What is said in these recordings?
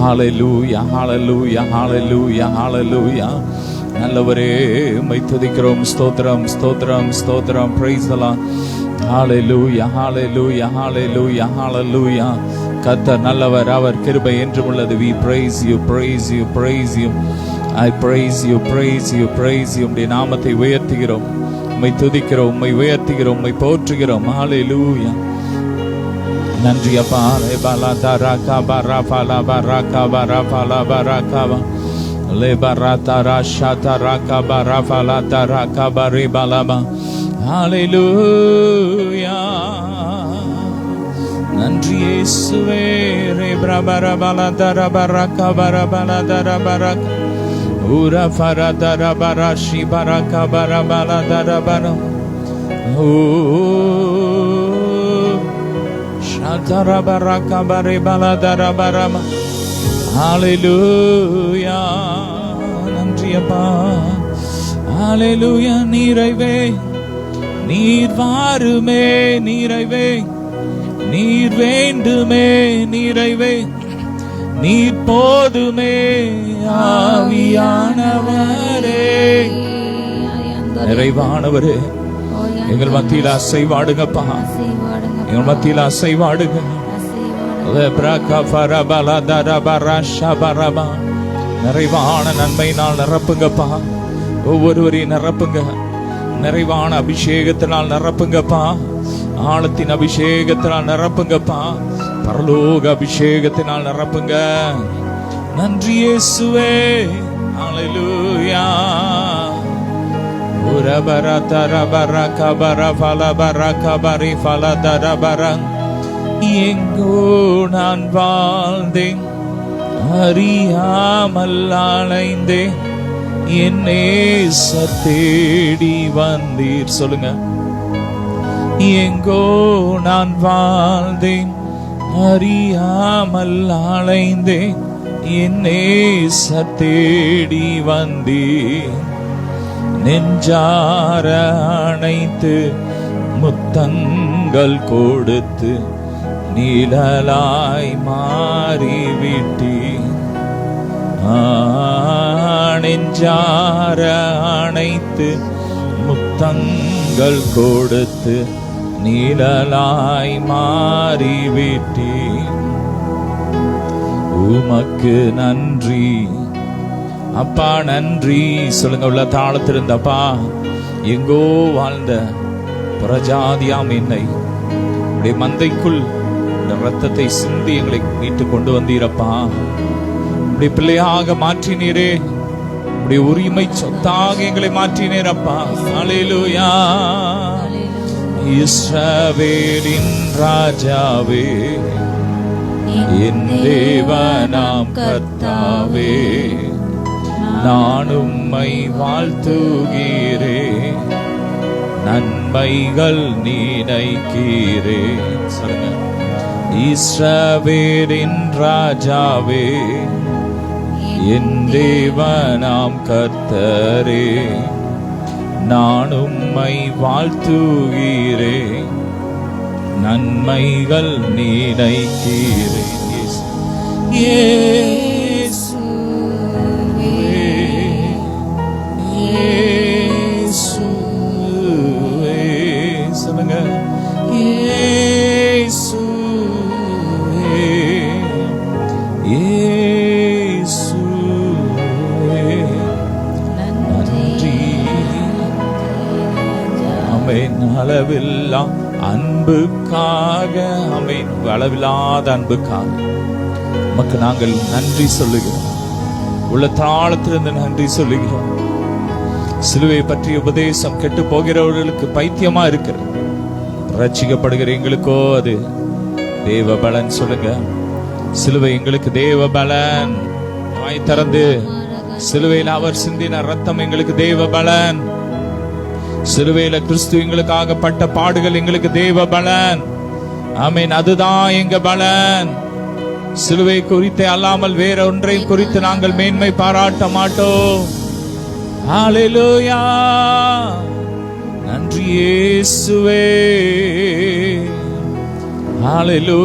ஹalleluya ஹalleluya ஹalleluya ஹalleluya. நல்லவரே உம்மை துதிக்கிறோம். ஸ்தோத்திரம் ஸ்தோத்திரம் ஸ்தோத்திரம். praise the Lord. ஹalleluya ஹalleluya ஹalleluya ஹalleluya. கர்த்தர் நல்லவர், அவர் கிருபை என்றும் உள்ளது. we praise you praise you praise you. I praise you praise you praise you. உம்முடைய நாமத்தை உயர்த்துகிறோம், உம்மை துதிக்கிறோம், உம்மை உயர்த்துகிறோம், உம்மை போற்றுகிறோம். ஹalleluya. நன்றி அப்பா. லேபாலா தராகா பராபாலா பராகா பராபாலா பராகாவா லேபரா தராஷா தராகா பராபாலா தராகா பரிபாலாபா. ஹalleluya. நன்றி இயேசுவே. ரேப்ரபரபாலா தரபராகா பராபாலா தரபராகா ஊரா ஃபரா தரபராஷி பராகா பராபாலா தரபரா. ஓ Shantarabaraka baribala darabarama. Hallelujah. நன்றி அப்பா. Hallelujah. நீரைவே நீர் வாருமே, நீரைவே நீர் வேண்டுமே, நீரைவே நீர் போதுமே, ஆவியானவரே. நிறைவானவரே, எங்கள் மத்தியில் அசைவாடுங்கப்பா, எங்கள் மத்தியில் அசைவாடுங்க. நிறைவான நன்மையினால் நிரப்புங்கப்பா, ஒவ்வொருவரையும் நிரப்புங்க. நிறைவான அபிஷேகத்தினால் நிரப்புங்கப்பா, ஆழத்தின் அபிஷேகத்தினால் நிரப்புங்கப்பா, பரலோக அபிஷேகத்தினால் நிரப்புங்க. நன்றி இயேசுவே. ஹalleluya. உரபரா தரபரா கபரா ஃபலபரா கபரி ஃபலதரபரா. எங்கோ நான் வாழ்ந்தேன், அறியாமல் அலைந்தேன், என் நேசர் தேடி வந்தீர். சொல்லுங்க. எங்கோ நான் வாழ்ந்தேன், அறியாமல் அலைந்தேன், என் நேசர் தேடி வந்தீர். நெஞ்சார அணைத்து முத்தங்கள் கொடுத்து நீழலாய் மாறிவிட்டீ. நெஞ்சார அணைத்து முத்தங்கள் கொடுத்து நீழலாய் மாறிவிட்டீ. உமக்கு நன்றி அப்பா, நன்றி. சொல்லுங்க. உள்ள தாளத்திருந்தப்பா, எங்கோ வாழ்ந்த புறஜாதியாம் என்னை உடைய மந்தைக்குள் இந்த ரத்தத்தை சிந்தி எங்களை மீட்டு கொண்டு வந்தீரப்பா. உடைய பிள்ளையாக மாற்றினீரே, உடைய உரிமை சொத்தாக எங்களை மாற்றினீரப்பா. ஹalleluya. இஸ்ரவேலின் ராஜாவே, என் தேவனாம் கர்த்தாவே, நான் உம்மை வாழ்த்துகிறே, நன்மைகள் நினைக்கிறே. சொல்லுங்க. இஸ்ரவேலின் ராஜாவே, என் தேவனாம் கர்த்தரே, நான் உம்மை வாழ்த்துகிறே, நன்மைகள் நினைக்கிறே. சொல்லுங்க. நன்றி. ஆமென். அளவில்லா அன்புக்காக, ஆமென், அளவில்லாத அன்புக்காக நமக்கு நாங்கள் நன்றி சொல்லுகிறோம். உள்ள தாளத்திலிருந்து நன்றி சொல்லுகிறோம். சிலுவை பற்றிய உபதேசம் கெட்டு போகிறவர்களுக்கு பைத்தியமா இருக்கிறது, ரட்சிக்கப்படுகிற எங்களுக்கோ அது தேவ பலன். சொல்லுங்க. சிலுவை எங்களுக்கு தேவ பலன். வாய் திறந்து, சிலுவையில் அவர் சிந்தின ரத்தம் எங்களுக்கு தேவ பலன். சிலுவையில கிறிஸ்து எங்களுக்காக பட்ட பாடுகள் எங்களுக்கு தேவ பலன். ஆமென். அதுதான் எங்க பலன். சிலுவை குறித்து அல்லாமல் வேற ஒன்றையும் குறித்து நாங்கள் மேன்மை பாராட்ட மாட்டோம். ஹalleluya. நன்றி இயேசுவே. ஹalleluya.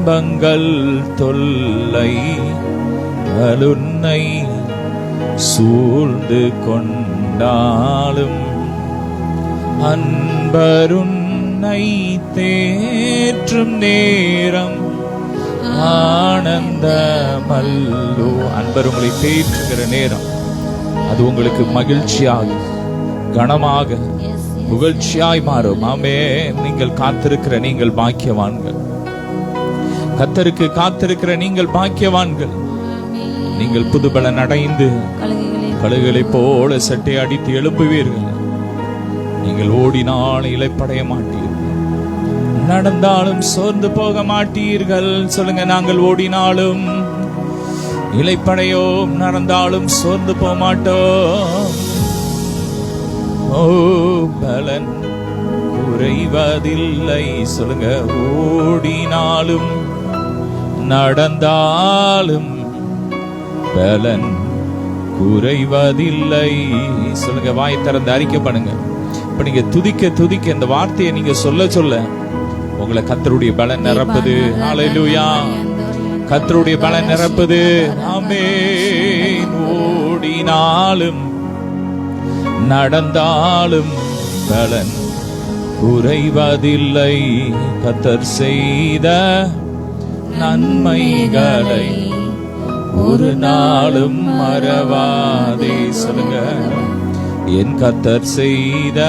துன்பங்கள் தொல்லை உன்னை சூழ்ந்து கொண்டாலும் அன்பருன்னை தேற்றும் நேரம் ஆனந்தமல்லோ. அன்பர் உங்களை தேற்றுகிற நேரம் அது உங்களுக்கு மகிழ்ச்சியாக, கனமாக, புகழ்ச்சியாய் மாறும். ஆமே. நீங்கள் காத்திருக்கிற நீங்கள் பாக்கியவான்கள். கர்த்தருக்கு காத்திருக்கிற நீங்கள் பாக்கியவான்கள். நீங்கள் புதுபலன் அடைந்து கழுகுகளை போல சட்டை அடித்து எழுப்புவீர்கள். நீங்கள் ஓடினால் இளைப்படைய மாட்டீர்கள், நடந்தாலும் சோர்ந்து போக மாட்டீர்கள். சொல்லுங்க, நாங்கள் ஓடினாலும் இளைப்படையோம், நடந்தாலும் சோர்ந்து போக மாட்டோம். ஓ பலன் குறைவதில்லை. சொல்லுங்க, ஓடினாலும் நடந்தாலும் பலன் குறைவதில்லை. சொல்லுங்க, வாய் திறந்து அறிக்கை பண்ணுங்க. இப்ப நீங்க துதிக்க துதிக்க இந்த வார்த்தையை நீங்க சொல்ல சொல்ல உங்களை கர்த்தருடைய பலன் நிரப்புது. ஹல்லேலூயா. கர்த்தருடைய பலன் நிரப்புது. ஆமென். ஓடினாலும் நடந்தாலும் பலன் குறைவதில்லை. கர்த்தர் செய்த நன்மைகளை ஒரு நாளும் மறவாதே. சொல்லுங்க, என் கர்த்தர் செய்த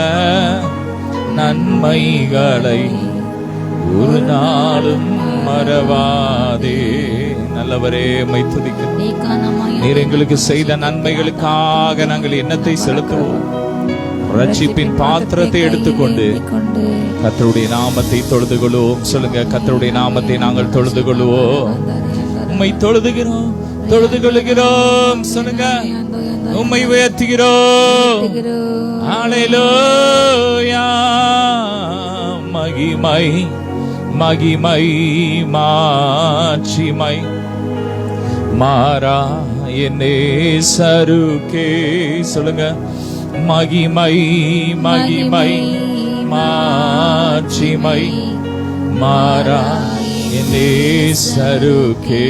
நன்மைகளை ஒரு நாளும் மறவாதே. நல்லவரே, உம்மை துதிக்கிறோம். நீர் எங்களுக்கு செய்த நன்மைகளுக்காக நாங்கள் எண்ணத்தை செலுத்துவோம். ரட்சிப்பின் பாத்திரத்தை எடுத்துக்கொண்டு கர்த்தருடைய நாமத்தை தொழுது கொள்வோம். சொல்லுங்க, கர்த்தருடைய நாமத்தை நாங்கள் தொழுது கொள்வோம். உம்மை தொழுதுகிறோம், தொழுது கொள்ளுகிறோம். சொல்லுங்க, உம்மை உயர்த்துகிறோம். ஹல்லேலூயா. மகிமை மகிமை மாட்சிமை மாறா என்னே சருக்கே. சொல்லுங்க, மகிமை மகிமை மாட்சிமை மாறா என்னே சருக்கே.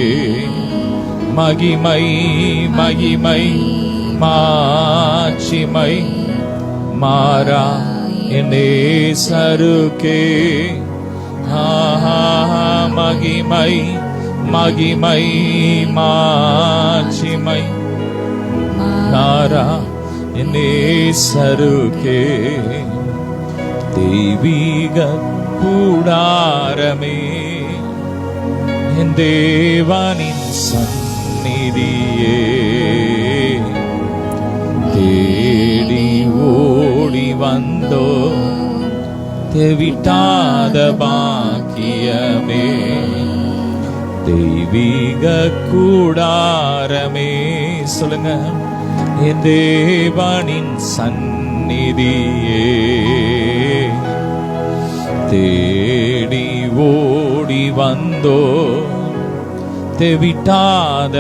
மகிமை மகிமை மாட்சிமை மாறா என்னே சருக்கே. மகிமை மகிமை மாட்சிமை மாறா என்னே சருக்கே. தெய்வீக கூடாரமே, என் தேவனின் சந்நிதியே, தேடி ஓடி வந்தோ தெவிட்டாத பாக்கியமே. தெய்வீக கூடாரமே. சொல்லுங்க, என் தேவனின் சந்நிதியே, தேடி ஓடி வந்தோ தெவிட்டாத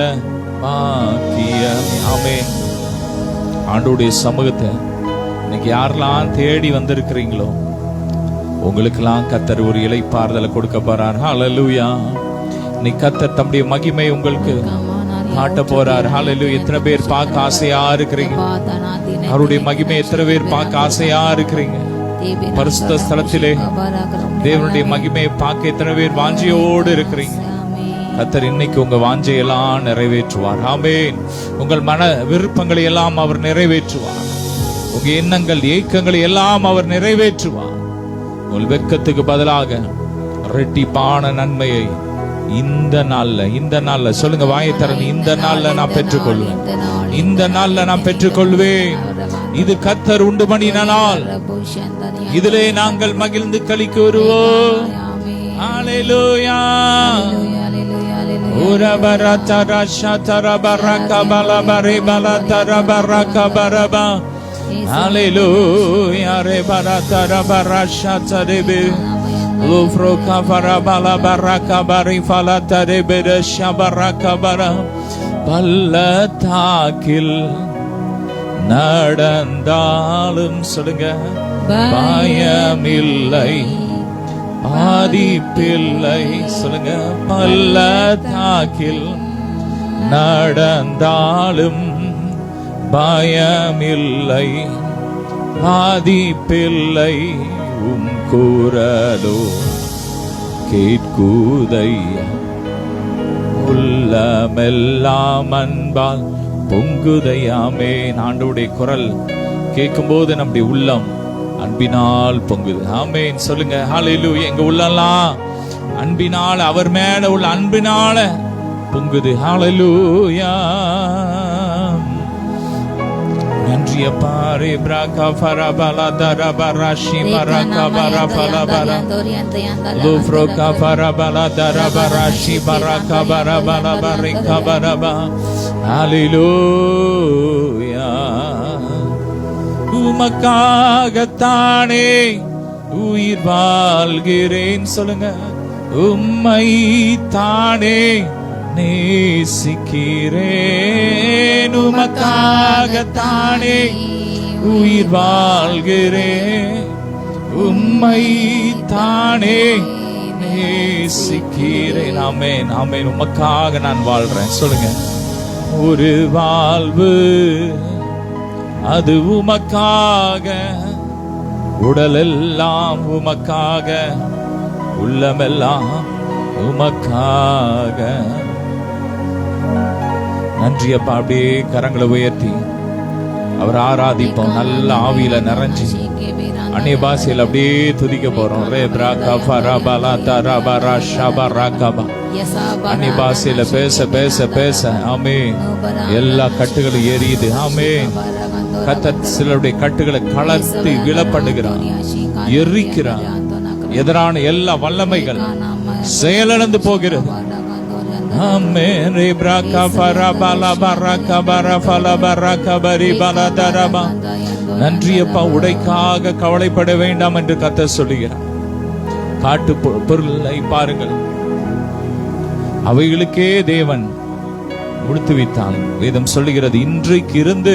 பாக்கியமே. ஆமென். ஆண்டவருடைய சமூகத்தை இன்னைக்கு யாரெல்லாம் தேடி வந்திருக்கிறீங்களோ உங்களுக்கெல்லாம் கர்த்தர் ஒரு இளைப்பாறுதலை கொடுக்க போறார். ஹல்லேலூயா. இன்னைக்கு கர்த்தர் தம்முடைய மகிமை உங்களுக்கு காட்ட போறார். ஹல்லேலூயா. எத்தனை பேர் பார்க்க ஆசையா இருக்கிறீங்க? அவருடைய மகிமை எத்தனை பேர் பார்க்க ஆசையா இருக்கிறீங்க? பரிசுத்த ஸ்தலத்திலே தேவனுடைய மகிமையை பார்க்க எத்தனை பேர் வாஞ்சையோடு இருக்கிறீங்க? கர்த்தர் இன்னைக்கு உங்க வாஞ்சையெல்லாம் நிறைவேற்றுவார். ஆமென். உங்கள் மன விருப்பங்களை எல்லாம் அவர் நிறைவேற்றுவார். உங்க எண்ணங்கள் ஏக்கங்களை எல்லாம் அவர் நிறைவேற்றுவார். உங்கள் வெட்கத்துக்கு பதிலாக இரட்டிப்பான நன்மையை இந்த நாள்ல சொல்லுங்க, வாயை திறந்து, இந்த நாள்ல நான் பெற்றுக்கொள்வேன், இந்த நாள்ல நான் பெற்றுக்கொள்வேன். இது கர்த்தர் உண்டு பண்ணின நாள், இதிலே நாங்கள் மகிழ்ந்து களிக்க வருவோம். ஹல்லேலூயா. உரபரா தரஷா தரபரக பலபரி பலதரபரக பரபா. ஹல்லேலூயா. ரெபரா தரபரஷா தரபி லூஃப்ரோ கஃபரா பலபரக பரி ஃபலதரபி ஷபரக பர. பள்ளத்தாக்கில் நடந்தாலும் சொல்லுங்க பயமில்லை, பாதிப்பில்லை. சொல்லுங்க. பள்ளத்தாக்கில் நடந்தாலும் பயமில்லை, பாதிப்பில்லை, உம் குரலோ கேட்குதையா. உள்ளமெல்லாம் அன்பால் பொங்குதையாமே. ஆண்டவருடைய குரல் கேட்கும்போது நம்முடைய உள்ளம் அன்பினால் பொங்குது. ஆமென். சொல்லுங்க. ஹல்லேலூயா. எங்க உள்ளெல்லாம் அன்பினால, அவர் மேல உள்ள அன்பினால பொங்குது. ஹல்லேலூயா. நன்றி அப்பா. ரே பிரகா ஃபரபலா தரபராஷி பரகா பரபலபல லோஃப்ரோகா ஃபரபலா தரபராஷி பரகா பரபலபரிகா பரபா. ஹல்லேலூயா. உமக்காகத்தானே உயிர் வாழ்கிறேன். சொல்லுங்க. உம்மை தானே நேசிக்கிறேன். உமக்காகத்தானே உயிர் வாழ்கிறேன். உம்மை தானே நேசிக்கிறேன். ஆமென், ஆமென். உமக்காக நான் வாழ்றேன். சொல்லுங்க. ஒரு வாழ்வு அது உமக்காக, உடலெல்லாம் உமக்காக, உள்ளமெல்லாம் உமக்காக. நன்றி அப்பா. அப்படியே கரங்களை உயர்த்தி அவர் ஆராதிப்போம். நல்ல ஆவியில நிறைஞ்சி அந்நிய பாஷையில் அப்படியே துதிக்க போறோம். ரே பிரகா ஃபரபலா தரபரா ஷபரகபா. அந்நிய பாஷையில பேச பேச பேச ஆமென், எல்லா கட்டுகளும் எரியுது. ஆமென். கர்த்தர் சிலருடைய கட்டுகளை கலர்த்தி விழப்படுகிறார், எரிக்கிறார். எதிரான எல்லா வல்லமைகள் செயலிழந்து போகிறது. ஆமென். ரே பிரகா ஃபரபலா பரகா பரபலா பரகா பரிபலா தரபா. நன்றி அப்பா. உடைக்காக கவலைப்பட வேண்டாம் என்று கர்த்தர் சொல்லுகிறார். காட்டு பொருளை பாருங்கள், அவைகளுக்கே தேவன் முடித்து வைத்தான். வேதம் சொல்லுகிறது, இன்றைக்கு இருந்து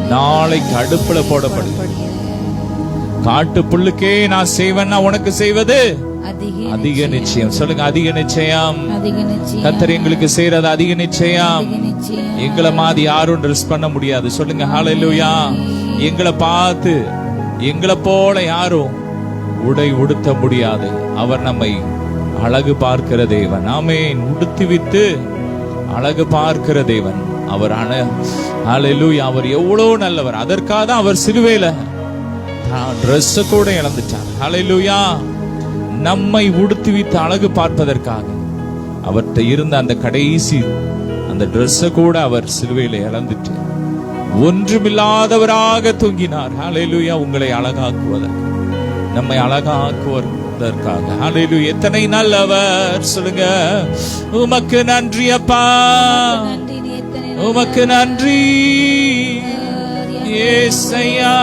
நாளைக்கு அடுப்புல போடப்படும். காட்டு புல்லுக்கே நான் செய்வேன்னா உனக்கு செய்வது அதிக நிச்சயம். சொல்லுங்க. அதிக நிச்சயம். கர்த்தர் எங்களுக்கு செய்யறது அதிக நிச்சயம். எங்களை மாதிரி யாரும் ட்ரெஸ் பண்ண முடியாது. சொல்லுங்க. ஹல்லேலூயா. எங்களை பார்த்து எங்களை போல யாரும் உடை உடுத்த முடியாது. அவர் நம்மை அழகு பார்க்கிற தேவன். ஆமென். உடுத்திவித்து அழகு பார்க்கிற தேவன் அவர். ஹல்லேலூயா. அவர் எவ்வளவு நல்லவர். அதற்காக தான் அவர் சிலுவையில ட்ரெஸ் கூட இழந்துட்டார். ஹல்லேலூயா. நம்மை உடுத்திவித்து அழகு பார்ப்பதற்காக அவர்கிட்ட இருந்த அந்த கடைசி அந்த ட்ரெஸ் கூட அவர் சிலுவையில இழந்துட்டு ஒன்றுமில்லாதவராக தூங்கினார். ஹல்லேலூயா. உங்களை அழகாக்குவதற்கு, நம்மை அழகாக்குவதற்காக. ஹல்லேலூயா. எத்தனை நல்லவர். சொல்லுங்க. உமக்கு நன்றி அப்பா. உமக்கு நன்றி இயேசையா.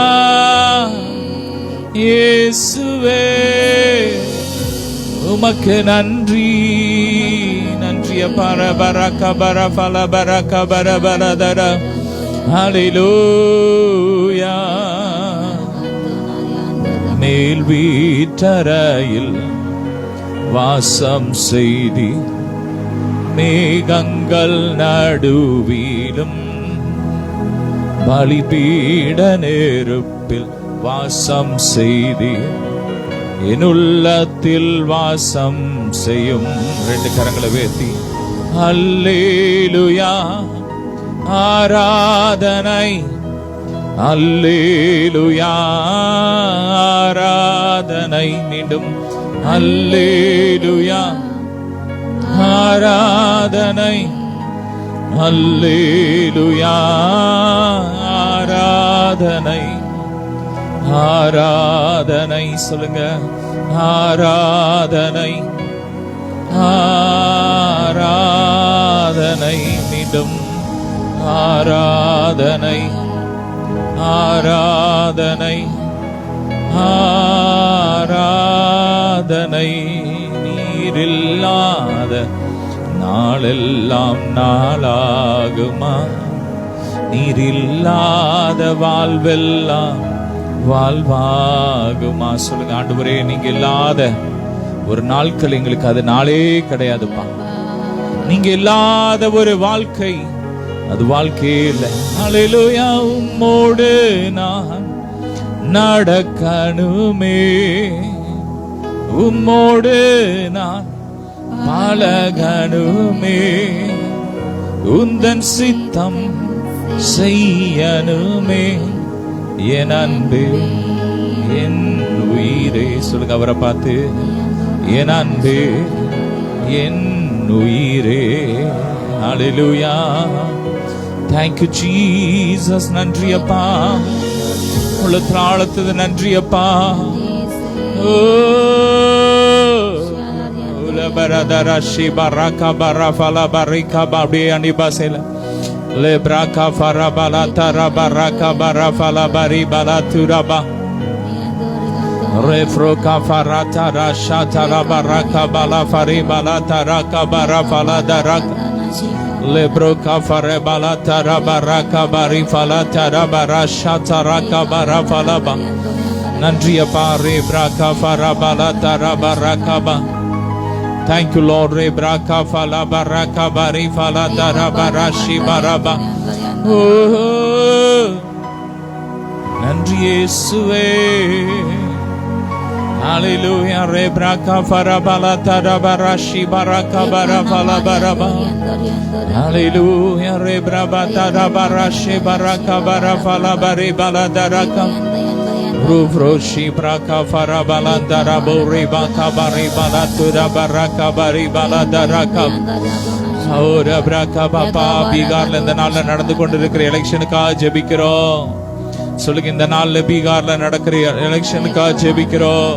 இயேசுவே உமக்கு நன்றி. நன்றி அப்பா. பரக பரபல பரக பரபரதர. ஹல்லேலூயா. மேல் வீட்டறையில் வாசம் செய்தி, மேகங்கள் நடுவிலும் பலிபீட நெருப்பில் வாசம் செய்தி, என் உள்ளத்தில் வாசம் செய்யும். ரெண்டு கரங்களை உயர்த்தி அல்லேலூயா. ஆராதனை. அல்லேலூயா. ஆராதனை. மீண்டும் அல்லேலூயா. ஆராதனை. அல்லேலூயா. ஆராதனை. ஆராதனை. சொல்லுங்க. ஆராதனை. ஆராதனை. மீண்டும் ஆராதனை. ஆராதனை. ஆராதனை. நீரில்லாத நாளெல்லாம் நாளாகுமா? நீரில்லாத வாழ்வெல்லாம் வாழ்வாகுமா? சொல்லுங்க. ஆண்டவரே, நீங்க இல்லாத ஒரு நாட்கள் எங்களுக்கு அது நாளே கிடையாதுப்பா. நீங்க இல்லாத ஒரு வாழ்க்கை அது வாழ்க்கையே இல்லை. ஹல்லேலூயா. உம்மோடு நான் நடக்கணுமே, உம்மோடு நான் பழகணுமே, உந்தன் சித்தம் செய்யணுமே, என் அன்பே என் உயிரே. சொல்லுங்க அவரை பார்த்து, என் அன்பே என் உயிரே. ஹல்லேலூயா. Thank you Jesus. நன்றி அப்பா, உள்ளத்துல ஆழத்துது நன்றி அப்பா. ஓ உலபரதர ஷிபரக பரஃபல பரிக பபி அனிபாசல லெப்ரக ஃபரபல தரபரக பரஃபல பரி பல துரபா ரெஃப்ரோக ஃபரத ரஷதர பரக பல ஃபரி பல தரக பரஃபல தரக lebroka fare bala tara baraka bari fala tara barasha taraka bara fala ba nandriya pare braka fara bala tara baraka ba. Thank you Lord. Re braka fala baraka bari fala tara barashi baraba. Oh nandri Yesuve. Hallelujah. Re braka fara bala tara barashi baraka bara fala baraba. Hallelujah. Re braba tara barashi baraka bara fala bari bala daraka. Ruvroshi braka fara bala dara bori baka bari bala tura baraka bari bala daraka. Ora braka papa பீகார்ல இந்த நாள்ல நடந்து கொண்டிருக்கிற எலெக்ஷனுக்காக ஜெபிக்கிறோம். சொல்லுங்க, இந்த நாள்ல பீகார்ல நடக்கிற எலெக்ஷனுக்காக ஜெபிக்கிறோம்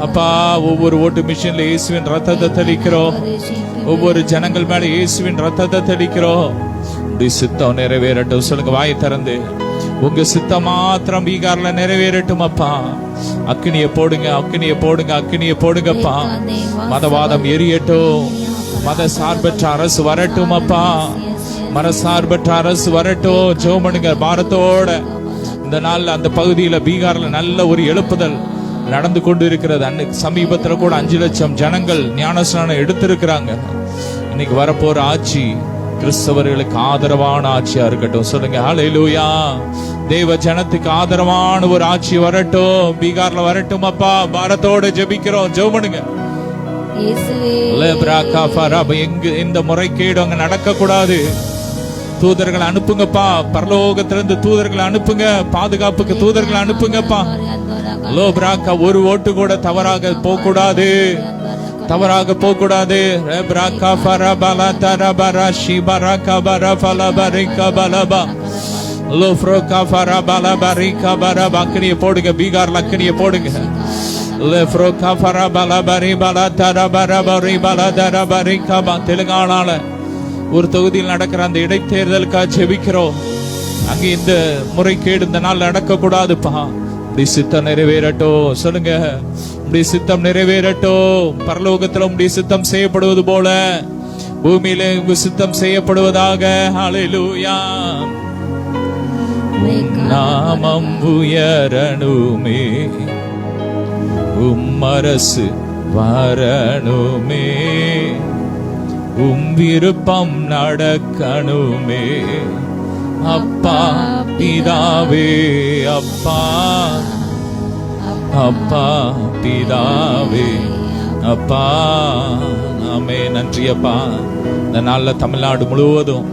அப்பா. ஒவ்வொரு ஓட்டு மிஷின்ல இயேசுவின் ரத்தத்தை தெளிக்கிறோம். ஒவ்வொரு ஜனங்கள் மேல இயேசுவின் ரத்தத்தை தெளிக்கிறோம். உங்க சித்தம் நிறைவேறட்டும். சொல்லுங்க வாயை திறந்து, உங்க சித்தம் மாத்திரம் பீகார்ல நிறைவேறட்டும் அப்பா. அக்கினியை போடுங்க, அக்கினியை போடுங்க, அக்கினியை போடுங்கப்பா. மதவாதம் எரியட்டும். மத சார்பற்ற அரசு வரட்டும் அப்பா. மத சார்பற்ற அரசு வரட்டும். ஜெபமனுங்க பாரத்தோட. இந்த நாள்ல அந்த பகுதியில பீகார்ல நல்ல ஒரு எழுப்புதல் நடந்து கொண்டு இருக்கிறது. அன்னைக்கு சமீபத்துல கூட 5 லட்சம் ஜனங்கள் ஞானஸ்நானம் எடுத்திருக்கிறாங்க. இன்னைக்கு வரப்போற ஆட்சி கிறிஸ்தவர்களுக்கு ஆதரவான ஆட்சியா இருக்கட்டும். சொல்லுங்க ஹல்லேலூயா. தேவ ஜனத்துக்கு ஆதரவான ஒரு ஆட்சி வரட்டும், பீகார்ல வரட்டும் அப்பா. பாரத்தோட ஜெபிக்கிறோம். ஜெபமனுங்க. இந்த முறைகேடு அங்க நடக்க கூடாது. தூதர்களை அனுப்புங்கப்பா. பரலோகத்திலிருந்து தூதர்களை அனுப்புங்க. பாதுகாப்புக்கு தூதர்களை அனுப்புங்கப்பா. லோ பிராக்கா ஒரு ஓட்டு கூட தவறாக போக கூடாது, தவறாக போக கூடாது. பிராக்கா ஃபரபல தரபர ஷிபரக பரஃபல பரிக பலபா லோ ஃப்ரோகா ஃபரபல பரிக பரபா. அக்கினியை போடுங்க பீகார்ல, அக்கினியை போடுங்க. லெஃப்ரோகா ஃபரபல பரி பல தரபர பரி பல தரபரிக பா. தெலுங்கானால ஒரு தொகுதியில் நடக்கிற அந்த இடைத்தேர்தலுக்காக ஜெபிக்கிறோம். அங்க இந்த முறைகேடு இந்த நாள் நடக்க கூடாதுப்பா. இப்படி சித்தம் நிறைவேறட்டும். சொல்லுங்க, இப்படி சித்தம் நிறைவேறட்டும். பரலோகத்துல உம்முடைய சித்தம் செய்யப்படுவது போல பூமியிலே உங்க சித்தம் செய்யப்படுவதாக. ஹல்லேலூயா. நாமம் உயரணுமே, உம்மரசு வரணுமே, விருப்பம் நடக்கணுமே அப்பா பிதாவே. அப்பா அப்பா பிதாவே அப்பா. ஆமே. நன்றி அப்பா. இந்த நாள்ல தமிழ்நாடு முழுவதும்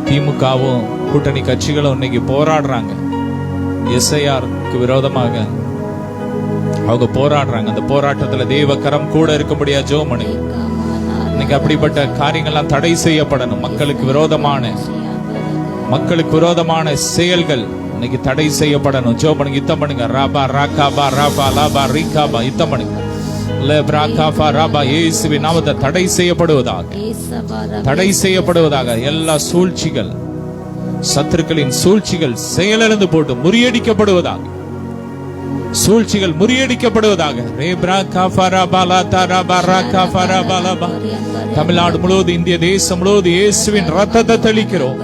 திமுகவும் கூட்டணி கட்சிகளும் இன்னைக்கு போராடுறாங்க. எஸ்ஐஆருக்கு விரோதமாக அவங்க போராடுறாங்க. அந்த போராட்டத்துல தேவக்கரம் கூட இருக்க முடியாது. ஜோமணி இன்னைக்கு அப்படிப்பட்ட காரியங்கள்லாம் தடை செய்யப்படணும். மக்களுக்கு விரோதமான செயல்கள் இன்னைக்கு தடை செய்யப்படணும். ஜோ பண்ணுங்க, யுத்தம் பண்ணுங்க. ராபா ராகாபா ராபா லாபா ரீகாபா யுத்தம் பண்ணுங்க. லெப்ராகாபா ராபா இயேசுவின் நாமத்தை தடை செய்யப்படுவதாக, தடை செய்யப்படுவதாக. எல்லா சூழ்ச்சிகள், சத்துருக்களின் சூழ்ச்சிகள் செயலிழந்து போட்டு முறியடிக்கப்படுவதாக, சூழ்ச்சிகள் முறியடிக்கப்படுவதாக. தமிழ்நாடு முழுவதும், இந்திய தேசம் முழுவதும் இயேசுவின் ரத்தத்தை தெளிக்கிறோம்.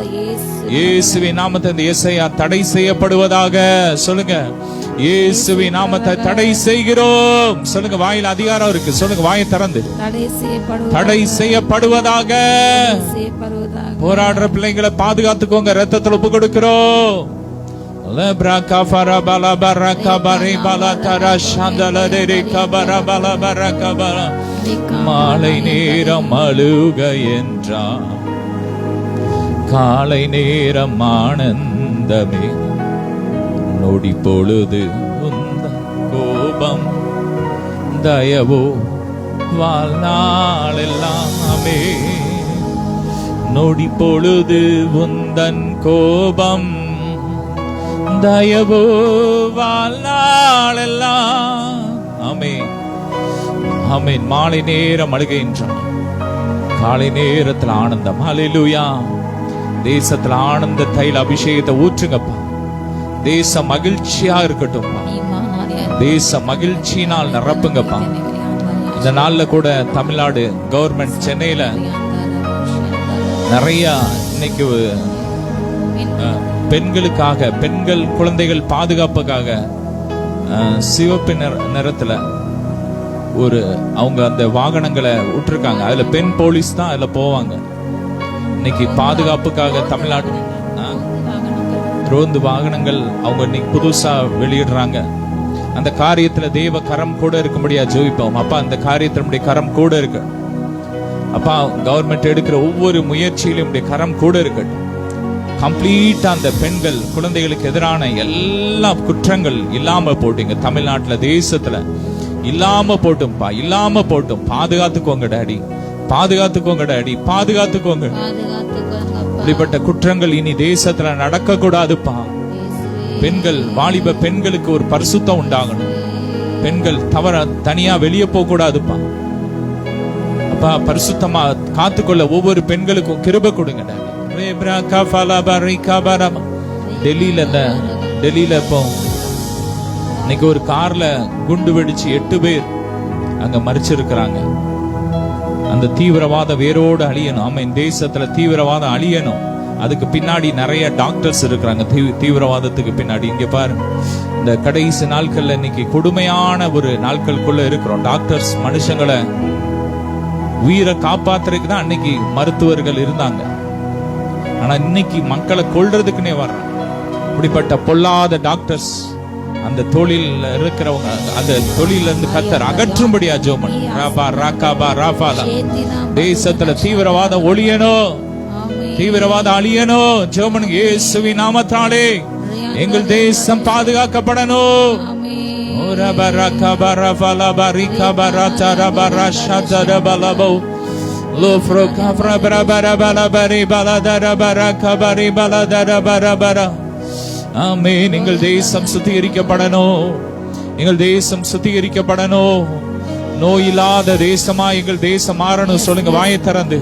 இயேசுவின் நாமத்தை இந்த எஸ்ஐஆர் தடை செய்யப்படுவதாக. சொல்லுங்க, இயேசுவின் நாமத்தை தடை செய்கிறோம். சொல்லுங்க, வாயில் அதிகாரம் இருக்கு. சொல்லுங்க, வாயை திறந்து. தடை செய்யப்படுவதாக. போராடுற பிள்ளைங்களை பாதுகாத்துக்கோங்க. ரத்தத்தில் ஒப்பு கொடுக்கிறோம். மாலை நேரம் அழுக என்றான், காலை நேரம் ஆனந்தமே, நொடி பொழுது உந்தன் கோபம் தயவோ வாழ்நாளெல்லாமே. நொடி பொழுது உந்தன் கோபம் தயவோ வாழ்நாளெல்லாம். ஆமென், ஆமென். மாலை நேரம் அழுகின்றான், காலை நேரத்தில் ஆனந்தம். ஹல்லேலூயா. தேசத்துல ஆனந்த தைல அபிஷேகத்தை ஊற்றுங்கப்பா. தேசம் மகிழ்ச்சியா இருக்கட்டும். தேச மகிழ்ச்சியினால் நிரப்புங்கப்பா. இந்த நாள்ல கூட தமிழ்நாடு கவர்மெண்ட் சென்னையில நிறைய இன்னைக்கு பெண்களுக்காக, பெண்கள் குழந்தைகள் பாதுகாப்புக்காக சிவப்பு நிறத்துல ஒரு அவங்க அந்த வாகனங்களை விட்டுருக்காங்க. அதுல பெண் போலீஸ் தான் அதுல போவாங்க. இன்னைக்கு பாதுகாப்புக்காக தமிழ்நாடு ரோந்து வாகனங்கள் அவங்க இன்னைக்கு புதுசா வெளியிடுறாங்க. அந்த காரியத்துல தேவ கரம் கூட இருக்கும்படியா ஜெபிப்போம். அப்பா, அந்த காரியத்தினுடைய கரம் கூட இருக்கு. அப்பா, கவர்மெண்ட் எடுக்கிற ஒவ்வொரு முயற்சியிலும் கரம் கூட இருக்கட்டும். கம்ப்ளீட்டா அந்த பெண்கள் குழந்தைகளுக்கு எதிரான எல்லா குற்றங்கள் இல்லாம போட்டீங்க. தமிழ்நாட்டுல தேசத்துல இல்லாம போட்டும்பா, இல்லாம போட்டும். பாதுகாத்துக்கோங்க டாடி, பாதுகாத்துக்கோங்க டாடி, பாதுகாத்துக்கோங்க. இப்படிப்பட்ட குற்றங்கள் இனி தேசத்துல நடக்க கூடாதுப்பா. பெண்கள், வாலிப பெண்களுக்கு ஒரு பரிசுத்தம் உண்டாகணும். பெண்கள் தவற தனியா வெளியே போக கூடாதுப்பா. அப்பா, பரிசுத்தமா காத்துக்கொள்ள ஒவ்வொரு பெண்களுக்கும் கிருபை கொடுங்க டாடி. டெல்லியில இப்போ இன்னைக்கு ஒரு கார்ல குண்டு வெடிச்சு 8 பேர் அங்க மரிச்சிருக்கிறாங்க. அந்த தீவிரவாத வேரோடு அழியணும். ஆமென். தேசத்துல தீவிரவாதம் அழியணும். அதுக்கு பின்னாடி நிறைய டாக்டர்ஸ் இருக்கிறாங்க. தீவிரவாதத்துக்கு பின்னாடி இங்க பாருங்க, இந்த கடைசி நாட்கள்ல இன்னைக்கு கொடுமையான ஒரு நாட்களுக்குள்ள இருக்கிறோம். டாக்டர்ஸ் மனுஷங்களை உயிரை காப்பாத்துறதுக்கு தான் அன்னைக்கு மருத்துவர்கள் இருந்தாங்க. ஆனா இன்னைக்கு மக்களை கொல்றதுக்குன்னே வர்றாங்க. இப்படிப்பட்ட பொல்லாத டாக்டர்ஸ், அந்த தொழில் இருக்கிறவங்க, அந்த தொழில இருந்து கர்த்தர் அகற்றும்படியா ஜெபம். தேசத்துல தீவிரவாதம் ஒழியணும், தீவிரவாதம் அழியணும். ஜெபம். இயேசுவின் நாமத்தாலே எங்கள் தேசம் பாதுகாக்கப்படணும். ஆமென். எங்கள் தேசம் சுத்திகரிக்கப்படணும், எங்கள் தேசம் சுத்திகரிக்கப்படணும். நோய் இல்லாத தேசமா எங்கள் தேசம் மாறணும். சொல்லுங்க, வாயை திறந்து.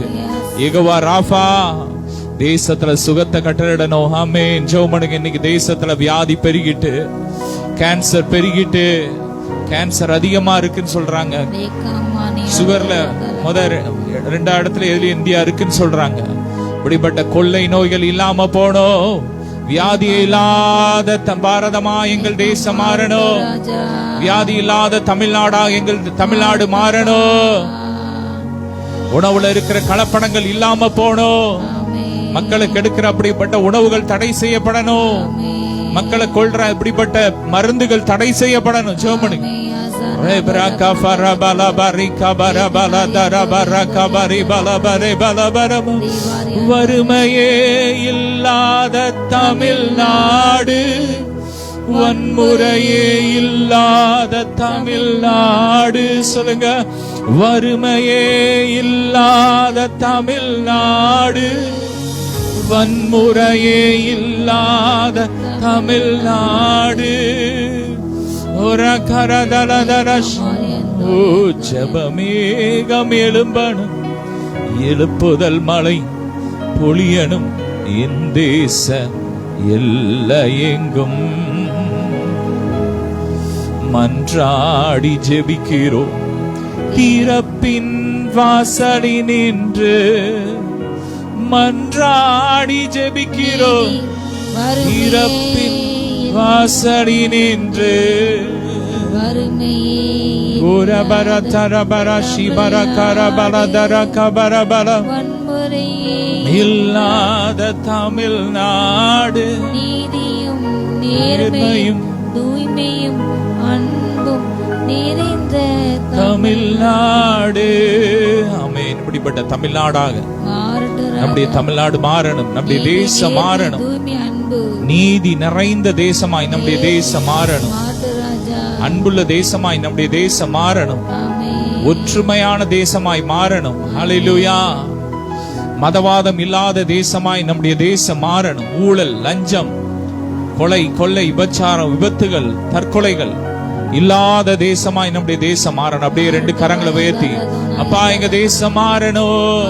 யெகோவா ராஃபா, தேசத்துல சுகத்தை கட்டளிடணும். ஆமென். ஜெபம். இன்னைக்கு தேசத்துல வியாதி பெருகிட்டு, கேன்சர் பெருகிட்டு, கேன்சர் அதிகமா இருக்குன்னு சொல்றாங்க. சுகர்ல 2 இடத்துல இந்தியா இருக்குன்னு சொல்றாங்க. இப்படிப்பட்ட கொள்ளை நோய்கள் இல்லாம போனோம். வியாதி இல்லாத பாரதமா எங்கள் தேசம் மாறணும். வியாதி இல்லாத தமிழ்நாடா எங்கள் தமிழ்நாடு மாறணும். உணவுல இருக்கிற கலப்படங்கள் இல்லாம போனோம். மக்களுக்கு எடுக்கிற அப்படிப்பட்ட உணவுகள் தடை செய்யப்படணும். மக்களை கொல்ற இப்படிப்பட்ட மருந்துகள் தடை செய்யப்படணும். ஜெர்மனி வறுமையே இல்லாத தமிழ்நாடு, வன்முறையே இல்லாத தமிழ்நாடு. சொல்லுங்க, வறுமையே இல்லாத தமிழ்நாடு, வன்முறையே இல்லாத தமிழ்நாடு. ஒரு ஜெபமேகம் எழும்பணும், எழுப்புதல் மழை பொழியணும். என் தேச எல்லையெங்கும் மன்றாடி ஜெபிக்கிறோம். திறப்பின் வாசலி நின்று மன்றாடி ஜெபிக்கிறோம். திறப்பின் வாசடி நின்று வறுமையே குரபர தரபர சிபர கரபல தர கபரபல வன்முறையே இல்லாத தமிழ்நாடு நீதியும் நேர்மையும் தூய்மையும் அன்பும் நிறைந்த தமிழ்நாடு. ஆமென். இப்படிப்பட்ட தமிழ்நாடாக நம்முடைய தமிழ்நாடு மாறணும். நம்முடைய தேசம் மாறணும். நீதி நிறைந்த தேசமாய் நம்முடைய தேசம் மாறணும். அன்புள்ள தேசமாய் நம்முடைய தேசம் மாறணும். ஒற்றுமையான தேசமாய் மாறணும். ஹல்லேலூயா. மதவாதம் இல்லாத தேசமாய் நம்முடைய தேசம் மாறணும். ஊழல், லஞ்சம், கொலை, கொள்ளை, விபச்சாரம், விபத்துகள், தற்கொலைகள் இல்லாத தேசமாய் நம்முடைய தேசம் மாறணும். அப்படியே 2 கரங்களை உயர்த்தி, அப்பா எங்க தேசம் மாறணும்.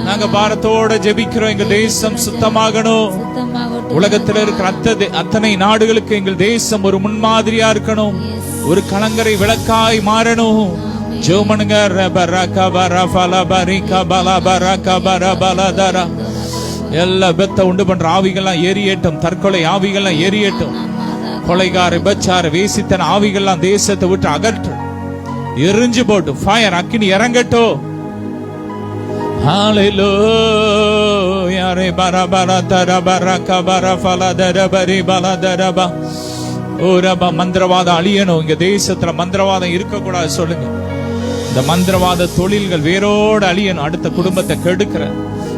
நாங்க பாரத்தோட ஜெபிக்கிறோம். எங்க தேசம் சுத்தமாகணும். உலகத்தில் இருக்கிற அத்தனை நாடுகளுக்கு எங்கள் தேசம் ஒரு முன்மாதிரியா இருக்கணும். ஒரு கலங்கரை விளக்காய் மாறணும். ஜெபமனுங்க. எல்லா பெத்த உண்டு பண்ற ஆவிகள்லாம் ஏறியேட்டும். தற்கொலை ஆவிகள்லாம் ஏறியேட்டும். கொலைகார, விபச்சார, வேசித்தன ஆவிகள்லாம் தேசத்தை விட்டு அகற்று. எரிஞ்சு போட்டு ஃபயர் அக்கினி இறங்கட்டும். ஹalleluya re bara bara tara baraka bara fala dara bari bala dara ba ஓரபா. மந்திரவாதம் அழியணும். இங்க தேசத்துல மந்திரவாதம் இருக்க கூடாது சொல்லுங்க. இந்த மந்திரவாத தொழில்கள் வேரோடு அழியணும். அடுத்த குடும்பத்தை கெடுக்கிற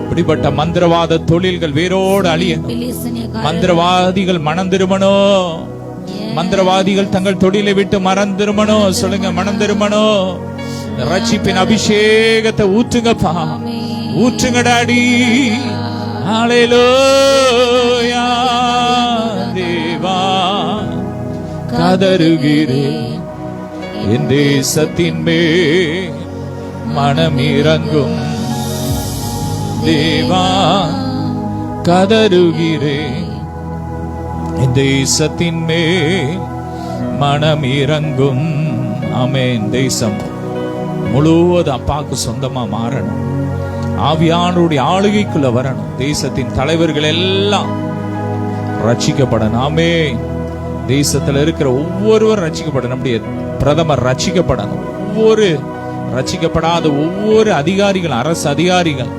இப்படிப்பட்ட மந்திரவாத தொழில்கள் வேரோடு அழியணும். மந்திரவாதிகள் மனம் திரும்பணும். மந்திரவாதிகள் தங்கள் தொழிலை விட்டு மனம் திரும்பணும். சொல்லுங்க, மனம் திரும்பணும். ரட்சிப்பின் அபிஷேகத்தை ஊற்றுங்கப்பா, ஊற்றுங்க டாடி. ஹல்லேலூயா. தேவா கதறுகிறேன், என் தேசத்தின் மேல் மனம் இறங்கும். தேவா கதறுகிறேன், என் தேசத்தின் மேல் மனம் இறங்கும். ஆமென். தேசம் முழுவதும் அப்பாவுக்கு சொந்தமா மாறணும். ஆவியானவருடைய ஆளுகைக்குள்ள வரணும். தேசத்தின் தலைவர்கள் எல்லாம் ரட்சிக்கப்படணும். ஆமென். தேசத்துல இருக்கிற ஒவ்வொருவரும் ரட்சிக்கப்படணும். நம்முடைய பிரதமர் ரட்சிக்கப்படணும். ஒவ்வொரு ரட்சிக்கப்படாத ஒவ்வொரு அதிகாரிகள், அரசு அதிகாரிகள்,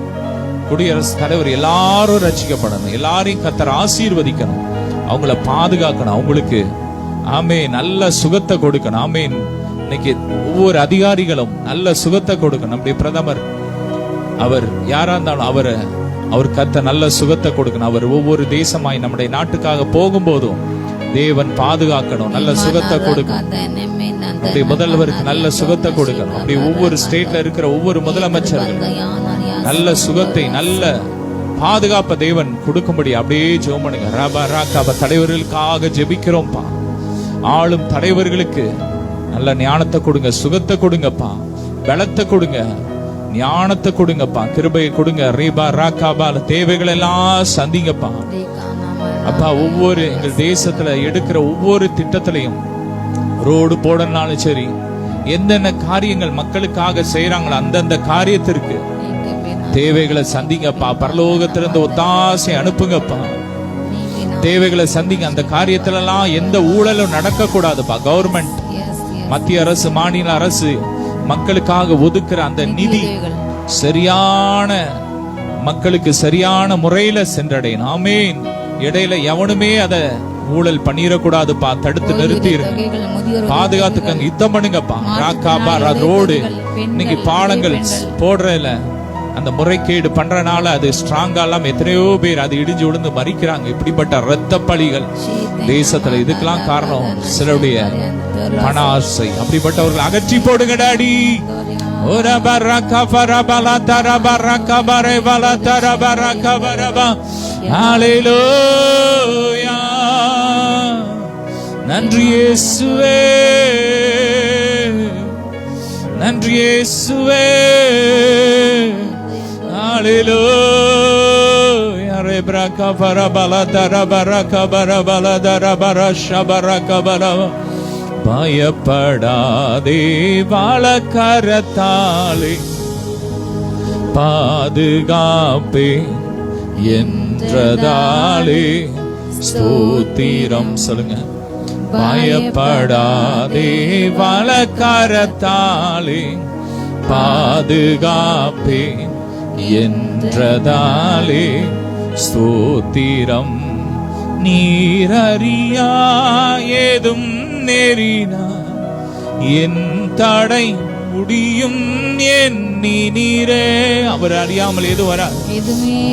குடியரசுத் தலைவர் எல்லாரும் ரட்சிக்கப்படணும். எல்லாரையும் கர்த்தர் ஆசீர்வதிக்கணும். அவங்கள பாதுகாக்கணும். அவங்களுக்கு ஆமென் நல்ல சுகத்தை கொடுக்கணும். ஆமென். இன்னைக்கு ஒவ்வொரு அதிகாரிகளும் நல்ல சுகத்தை கொடுக்கணும். நம்முடைய பிரதமர் அவர் யாரா இருந்தாலும் அவர் கர்த்தர் நல்ல சுகத்தை கொடுக்கணும். அவர் ஒவ்வொரு தேசமாய் நம்முடைய நாட்டுக்காக போகும்போதும் தேவன் பாதுகாக்கணும். நல்ல சுகத்தை கொடுக்கணும். அப்படி முதல்வருக்கு நல்ல சுகத்தை கொடுக்கணும். அப்படி ஒவ்வொரு ஸ்டேட்ல இருக்கிற ஒவ்வொரு முதலமைச்சர்கள் நல்ல சுகத்தை, நல்ல பாதுகாப்ப தேவன் கொடுக்கும்படி அப்படியே ஜெபம் பண்ணுங்க. ரபா ராகா தலைவர்களுக்காக ஜெபிக்கிறோம்ப்பா. ஆளும் தலைவர்களுக்கு நல்ல ஞானத்தை கொடுங்க, சுகத்தை கொடுங்கப்பா, பலத்தை கொடுங்க, ஞானத்தை கொடுங்கப்பா, கிருபையை கொடுங்க. ரீபா ராகாபா தேவைகள் எல்லாம் சந்திங்கப்பா. அப்பா ஒவ்வொரு எங்கள் தேசத்துல எடுக்கிற ஒவ்வொரு திட்டத்திலையும் ரோடு போடனாலும் சரி, எந்தெந்த காரியங்கள் மக்களுக்காக செய்யறாங்களோ அந்தந்த காரியத்திற்கு தேவைகளை சந்திங்கப்பா. பரலோகத்திலிருந்து ஒத்தாசை அனுப்புங்கப்பா. தேவைகளை சந்திங்க. அந்த காரியத்துல எல்லாம் எந்த ஊழலும் நடக்க கூடாதுப்பா. கவர்மெண்ட், மத்திய அரசு, மாநில அரசு மக்களுக்காக ஒதுக்குற அந்த நிதி சரியான மக்களுக்கு சரியான முறையில சென்றடையணும். ஆமென். இடையில எவனுமே அத ஊழல் பண்ணிடக்கூடாதுப்பா. தடுத்து நிறுத்திருங்க, பாதுகாத்துக்கங்க, யுத்தம் பண்ணுங்கப்பா. ராக்காபா ரோடு இன்னைக்கு பாலங்கள் போடுறதுல அந்த முறைகேடு பண்றனால அது ஸ்ட்ராங்கா எல்லாம் எத்தனையோ பேர் அது இடிஞ்சு விழுந்து மறிக்கிறாங்க. இப்படிப்பட்ட இரத்த பலிகள் தேசத்துல. இதுக்கெல்லாம் காரணம் சிலருடைய பண ஆசை. அப்படிப்பட்டவர்கள் அகற்றி போடுங்க டாடி. ஹல்லேலூயா. நன்றி இயேசுவே, நன்றி இயேசுவே. ஹல்லேலூயா. ரெப்ரகா பரபல தரபரக பரபல தரபர ஷபரகபல. பயப்படாதே, வாழக்கரத்தாலே பாதுகாப்பே என்றதாலே ஸ்தோத்திரம். சொல்லுங்க. பயப்படாதே, வலக்கரத்தாலே பாதுகாப்பே என்றதாலே ஸ்தோத்திரம். நீரறியா ஏதும் நெறினா என் தடை முடியும் எண்ணி நீரே. அவர் அறியாமல் எது வரா.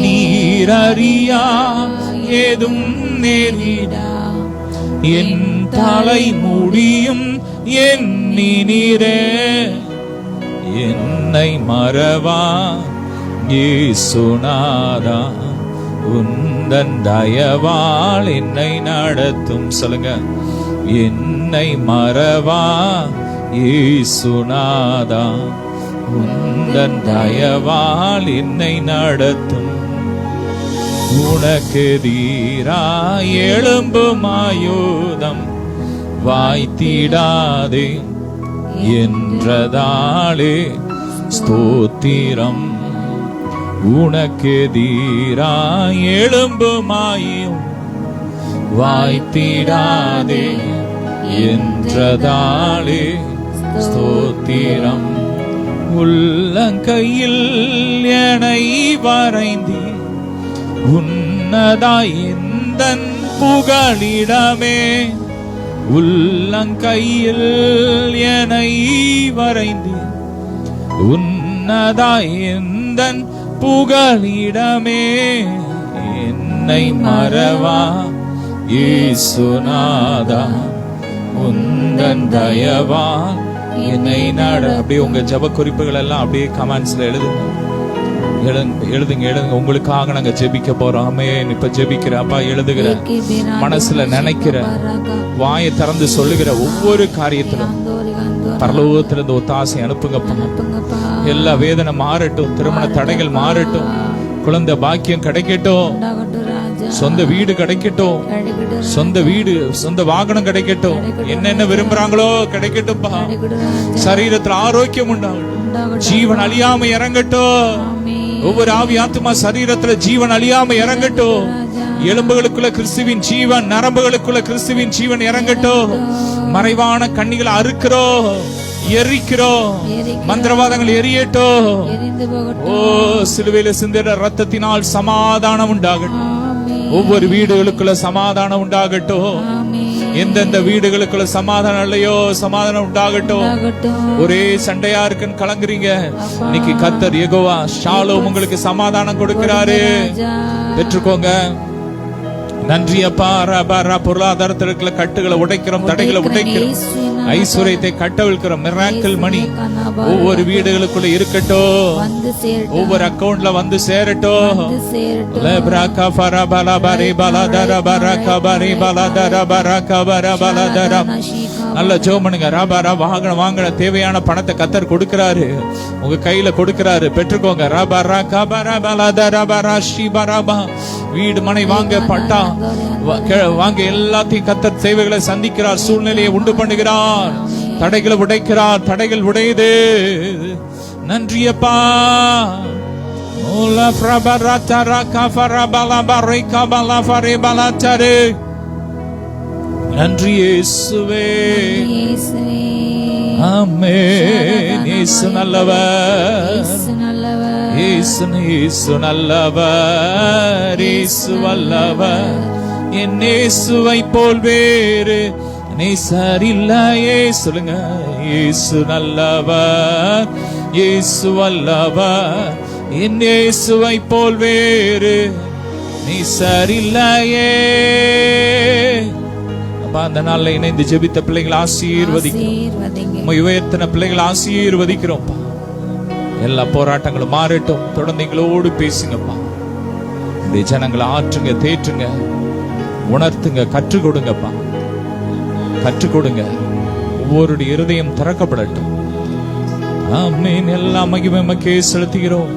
நீரறியா ஏதும் நேரிடா என் தலை முடியும் எண்ணி நீரே. என்னை மறவா இயேசுநாதா, உந்தன் தயவால் என்னை நடத்தும். சொல்லுங்க. என்னை மறவா இயேசுநாதா, உந்தன் தயவால் என்னை நடத்தும். உனக்கு தீரா எழும்பும் ஆயுதம் வாய்த்திடாதே என்றதாலே ஸ்தோத்திரம். உனக்கு தீரா எழும்பும் ஆயுதம் வாய்த்திடாதே என்றதாலே ஸ்தோத்திரம். உள்ளங்கையில் என்னை வரைந்தி உன்னதாய் எந்தன் புகலிடமே. உள்ளங்கையில் என்னை வரைந்தி உன்னதாய் எந்தன் புகலிடமே. என்னை மறவா இயேசுநாதா, உந்தன் தயவா என்னை நாட. அப்படியே உங்க ஜெப குறிப்புகள் எல்லாம் அப்படியே கமெண்ட்ஸ்ல எழுதுங்க. உங்களுக்காக நாங்க ஜெபிக்க போறோம். ஆமென். இப்ப ஜெபிக்கிற அப்பா, எழுதுகிற மனசுல நினைக்கிற, வாயை திறந்து சொல்லுகிற ஒவ்வொரு காரியத்திலும் பரலோகத்திலிருந்து ஒத்தாசை அனுப்புங்கப்பா. எல்லா வேதனை மாறட்டும், திருமண தடைகள் மாறட்டும், குழந்தை பாக்கியம் கிடைக்கட்டும், சொந்த வீடு கிடைக்கட்டும், சொந்த வாகனம் கிடைக்கட்டும், என்னென்ன விரும்புறாங்களோ கிடைக்கட்டும்பா. சரீரத்துல ஆரோக்கியம் உண்டாகட்டும், ஜீவன் அழியாம இறங்கட்டும். ஒவ்வொரு ஆவி ஆத்துமா சரீரத்துல ஜீவன் அழியாம இறங்கட்டும். எலும்புகளுக்குள்ள கிறிஸ்துவின் ஜீவன், நரம்புகளுக்குள்ள கிறிஸ்துவின் ஜீவன் இறங்கட்டும். மறைவான கண்ணிகளை அறுக்கிறோம், எரிக்கிறோம். மந்திரவாதங்கள் எரியட்டும். ஓ, சிலுவையில சிந்தின ரத்தத்தினால் சமாதானம் உண்டாகட்டும். ஒவ்வொரு வீடுகளுக்குள்ள சமாதானம் உண்டாகட்டும். எந்தெந்த வீடுகளுக்குள்ள சமாதானம் இல்லையோ சமாதானம் உண்டாகட்டும். ஒரே சண்டையா இருக்குன்னு கலங்குறீங்க, இன்னைக்கு கர்த்தர் யெகோவா ஷாலோம் உங்களுக்கு சமாதானம் கொடுக்கிறாரு. பெற்றுக்கோங்க. நன்றி அப்பா. பொருளாதாரத்தில் இருக்கிற கட்டுகளை உடைக்கிறோம், தடைகளை உடைக்கிறோம், ஐஸ்வர்யத்தை கட்டவிழ்க்கிறோம். மிராக்கிள் மணி ஒவ்வொரு வீடுகளுக்குள்ள இருக்கட்டும், ஒவ்வொரு அக்கவுண்ட்ல வந்து சேரட்டும். நல்ல ஜோமனுங்க. ராபாரா வாகனம் வாங்கின தேவையான பணத்தை கத்தர் கொடுக்கிறாரு, உங்க கையில கொடுக்கிறாரு. பெற்றுக்கோங்க. வீடு மனை வாங்க, பட்டா வாங்க, எல்லாத்தையும் கத்தர் தேவைகளை சந்திக்கிறார், சூழ்நிலையை உண்டு பண்ணுகிறார், தடைகளை உடைக்கிறார். தடைகள் உடையுது. நன்றியப்பா. நன்றி இயேசுவே. ஆமென். இயேசு நல்லவர், இயேசு நல்லவர், இயேசு வல்லவர். என் இயேசுவை போல் வேறு நேசர் இல்லையே. சொல்லுங்க. இயேசு நல்லவர், இயேசு வல்லவர். என் இயேசுவை போல் வேறு நேசர் இல்லையே. அந்த நாள்ல இணைந்து ஜெபித்த பிள்ளைகளை ஆசீர்வதிக்கிறோம். உயர்த்தின பிள்ளைகளை ஆசீர்வதிக்கிறோம். எல்லா போராட்டங்களும் மாறட்டும். தொடர்ந்து எங்களோடு பேசுங்கப்பா. இந்த ஜனங்களை ஆற்றுங்க, தேற்றுங்க, உணர்த்துங்க, கற்றுக் கொடுங்கப்பா. கற்றுக் கொடுங்க. ஒவ்வொருடைய இருதயம் திறக்கப்படட்டும். ஆமென். எல்லா மகிமை மக்கே செலுத்துகிறோம்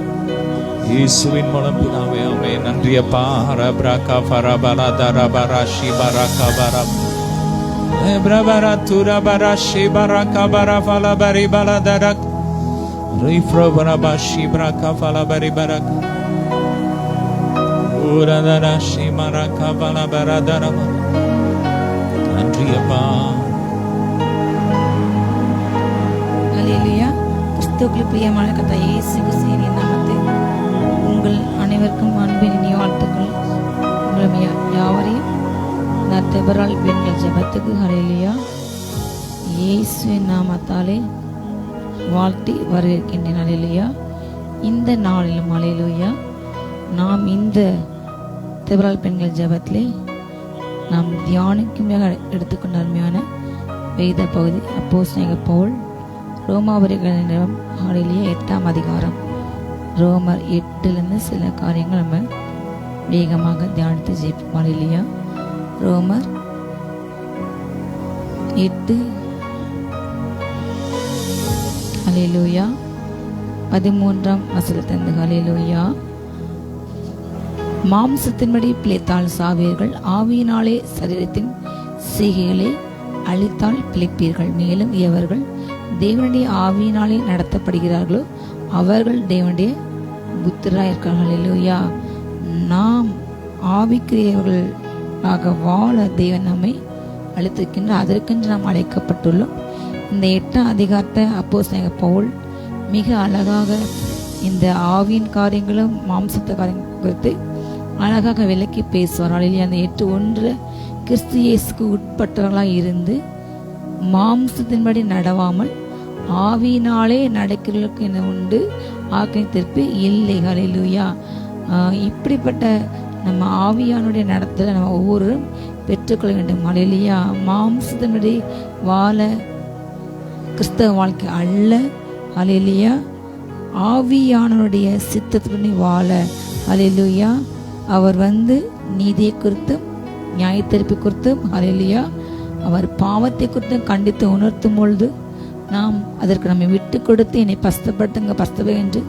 இயேசுவின் மூலம் பிதாவே. ஆமென். நன்றி அப்பா. ரபரகா ஃபரபலா தரபரா ஷிபரகா பரா பிரபரா துரபரா ஷிபரகா பரா ஃபலபரி பலதரக் ரிஃப்ரபரா ஷிபரகா ஃபலபரி பரக். ஓ நன்றி அப்பா. அல்லேலூயா. கிறிஸ்துவுக்குள் பிரியமான கர்த்தர் இயேசு கிறிஸ்துவின் நாமத்தில் உங்கள் அனைவருக்கும் அன்பின் இனிய வாழ்த்துக்கள். உங்கள் யாவரையும் நற்தெபரால் பெண்கள் ஜெபத்துக்கு ஹல்லேலூயா இயேசுவின் நாமத்தாலே வாழ்த்தி வரவேற்கின்றேன். ஹல்லேலூயா. இந்த நாளிலும் ஹல்லேலூயா நாம் இந்த தெபரால் பெண்கள் ஜெபத்திலே நாம் தியானிக்குமையாக எடுத்துக்கொண்ட அருமையான வேத பகுதி அப்போஸ்தலனாகிய பவுல் ரோமாபுரிகளிடம் ஹல்லேலூயா 8ஆம் அதிகாரம் ரோமர் 8லிருந்து சில காரியங்கள் நம்ம வேகமாக தியானித்து ஜெபிப்போம். ஹல்லேலூயா. ரோமர் 8 ஹல்லேலூயா 13ஆம் வசனத்திலிருந்து ஹல்லேலூயா. மாம்சத்தின்படி பிழைத்தால் சாவீர்கள், ஆவியினாலே சரீரத்தின் செய்கைகளை அழித்தால் பிழைப்பீர்கள். மேலும் எவர்கள் தேவனுடைய ஆவியினாலே நடத்தப்படுகிறார்களோ அவர்கள் தேவனுடைய புத்திரராயிருக்கிறார்கள். ஹல்லேலூயா. நாம் ஆவிக்குரியவர்களாக வாழ தேவன் நம்மை அழைத்திருக்கின்ற அதற்கென்று நாம் அழைக்கப்பட்டுள்ளோம். இந்த 8ஆம் அதிகாரத்தை அப்போஸ்தலனாகிய பவுல் மிக அழகாக இந்த ஆவியின் காரியங்களும் மாம்சத்த காரியங்கள் குறித்து அழகாக விளக்கி பேசுவார். ஹல்லேலூயா. அந்த 8:1 கிறிஸ்து இயேசுக்கு உட்பட்டவர்களாக இருந்து மாம்சத்தின்படி நடவாமல் ஆவியினாலே நடக்கிறவர்களுக்கு என்ன உண்டு ஆக்கினை தீர்ப்பு இல்லை. ஹல்லேலூயா. இப்படிப்பட்ட நம்ம ஆவியானுடைய நடத்தலை நம்ம ஒவ்வொருவரும் பெற்றுக்கொள்ள வேண்டும். ஹல்லேலூயா. மாம்சத்தின்படி வாழ கிறிஸ்தவ வாழ்க்கை அல்ல. ஹல்லேலூயா. ஆவியானுடைய சித்தத்தின்படி வாழ. ஹல்லேலூயா. அவர் நீதியை குறித்தும் நியாயத்தீர்ப்பு குறித்தும் ஹல்லேலூயா அவர் பாவத்தை குறித்தும் கண்டித்து உணர்த்தும் பொழுது நாம் அதற்கு நம்ம விட்டு கொடுத்து என்னை பஸ்தப்படுத்துங்க என்று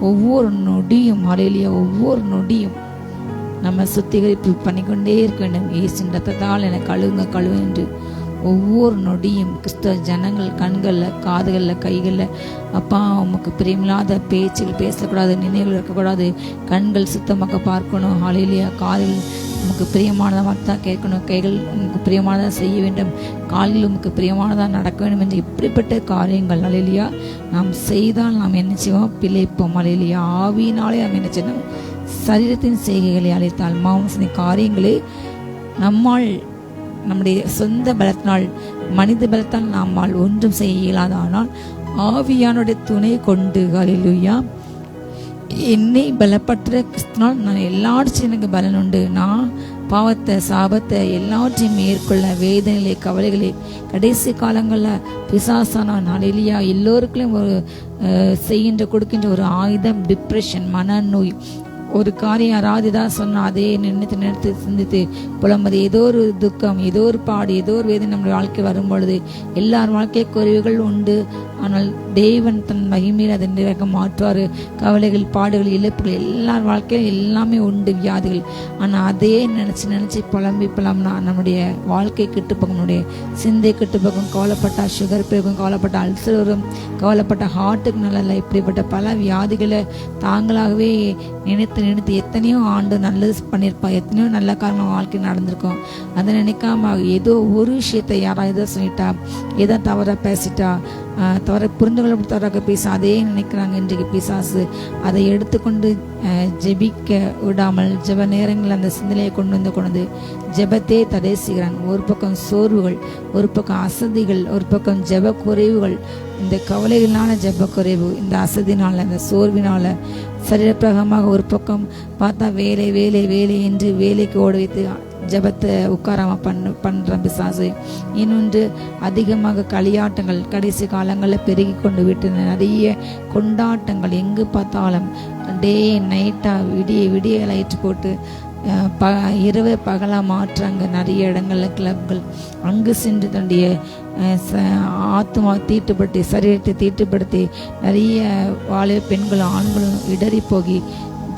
ஒவ்வொரு நொடியும் ஹல்லேலூயா ஒவ்வொரு நொடியும் நம்ம சுத்திகரிப்பு பண்ணிக்கொண்டே இருக்க வேண்டும். இயேசுவின் ரத்தத்தால் என்னை கழுவுங்க என்று ஒவ்வொரு நொடியும் கிறிஸ்தவ ஜனங்கள் கண்களில் காதுகளில் கைகளில் அப்பா உமக்கு பிரியமில்லாத பேச்சுகள் பேசக்கூடாது, நினைவுகள் இருக்கக்கூடாது, கண்கள் சுத்தமாக பார்க்கணும். ஹல்லேலூயா. காதில் உமக்கு பிரியமானதாக தான் கேட்கணும், கைகள் உமக்கு பிரியமானதாக செய்ய வேண்டும், காலில் உமக்கு பிரியமானதாக நடக்க வேண்டும் என்று இப்படிப்பட்ட காரியங்கள் ஹல்லேலூயா நாம் செய்தால் நாம் என்ன செய்வோம்? பிழைப்போம். ஹல்லேலூயா. ஆவியினாலே நாம் என்ன செய்யணும்? சரீரத்தின் செய்கைகளை அழைத்தால் மாம்சத்தின் காரியங்களே நம்மால் நம்முடைய சொந்த பலத்தினால் மனித பலத்தால் நம்மால் ஒன்றும் செய்ய இயலாத, ஆனால் ஆவியானுடைய துணை கொண்டு ஹல்லேலூயா என்னை பலப்பற்ற கிறிஸ்துனால் நான் எல்லாவற்றையும் எனக்கு பலன் உண்டு. நான் பாவத்தை சாபத்தை எல்லாவற்றையும் மேற்கொள்ள வேதனைகளை கவலைகளை கடைசி காலங்களில் பிசாசானான் ஹல்லேலூயா எல்லோருக்குள்ளும் ஒரு செய்கின்ற கொடுக்கின்ற ஒரு ஆயுதம் டிப்ரெஷன், மனநோய். ஒரு காரியம் யாராவது ஏதாவது சொன்னால் அதே நினைத்து சிந்தித்து புலம்பது, ஏதோ ஒரு துக்கம், ஏதோ ஒரு பாடு, ஏதோ ஒரு வேதனை நம்முடைய வாழ்க்கை வரும்பொழுது எல்லார் வாழ்க்கை குறைவுகள் உண்டு. ஆனால் தேவன் தன் மகிமையில் அதை நிறைவேற மாற்றுவார். கவலைகள், பாடுகள், இழப்புகள் எல்லார் வாழ்க்கையும் எல்லாமே உண்டு, வியாதிகள். ஆனால் அதே நினச்சி புலம்பினா நம்முடைய வாழ்க்கை கெட்டுப்போகும், நம்முடைய சிந்தை கெட்டுப்போகும். கவலைப்பட்ட சுகர் போகும், கவலைப்பட்ட அல்சர் வரும், கவலைப்பட்ட ஹார்ட்டுக்கு நல்லா இப்படிப்பட்ட பல வியாதிகளை தாங்களாகவே நினைத்து எத்தனையோ ஆண்டு நல்லது பண்ணியிருப்பா, எத்தனையோ நல்ல காரணம் வாழ்க்கை நடந்திருக்கும். அதை நினைக்காம ஏதோ ஒரு விஷயத்தை யாராவது ஏதோ சொல்லிட்டா, ஏதோ தவறாக பேசிட்டா, தவற புரிந்து கொள்ள தவறாக பேச அதே நினைக்கிறாங்க. இன்றைக்கு பிசாசு அதை எடுத்துக்கொண்டு ஜெபிக்க விடாமல் ஜெப நேரங்கள் அந்த சிந்தனையை கொண்டு வந்து ஜெபத்தையே தடை செய்கிறாங்க. ஒரு பக்கம் சோர்வுகள், ஒரு பக்கம் அசதிகள், ஒரு பக்கம் ஜெப குறைவுகள். இந்த கவலைகளான ஜெப குறைவு, இந்த அசதினால, இந்த சோர்வினால சரீரப்பிரகமாக ஒரு பக்கம் பார்த்தா வேலை வேலை வேலை என்று வேலைக்கு ஓட வைத்து ஜபத்தை உட்காராம பண்ற பிசாசு. இன்னொன்று அதிகமாக களியாட்டங்கள் கடைசி காலங்களில் பெருகி கொண்டு விட்டு நிறைய கொண்டாட்டங்கள், எங்கு பார்த்தாலும் டே நைட்டாக விடிய லைட் போட்டு இரவு பகலாக மாற்றுறாங்க. நிறைய இடங்களில் கிளப்கள் அங்கு சென்று தன்னுடைய ஆத்மா தீட்டுப்படுத்தி சரீரத்தை தீட்டுப்படுத்தி நிறைய வாலிப பெண்களும் ஆண்களும் இடறி போகி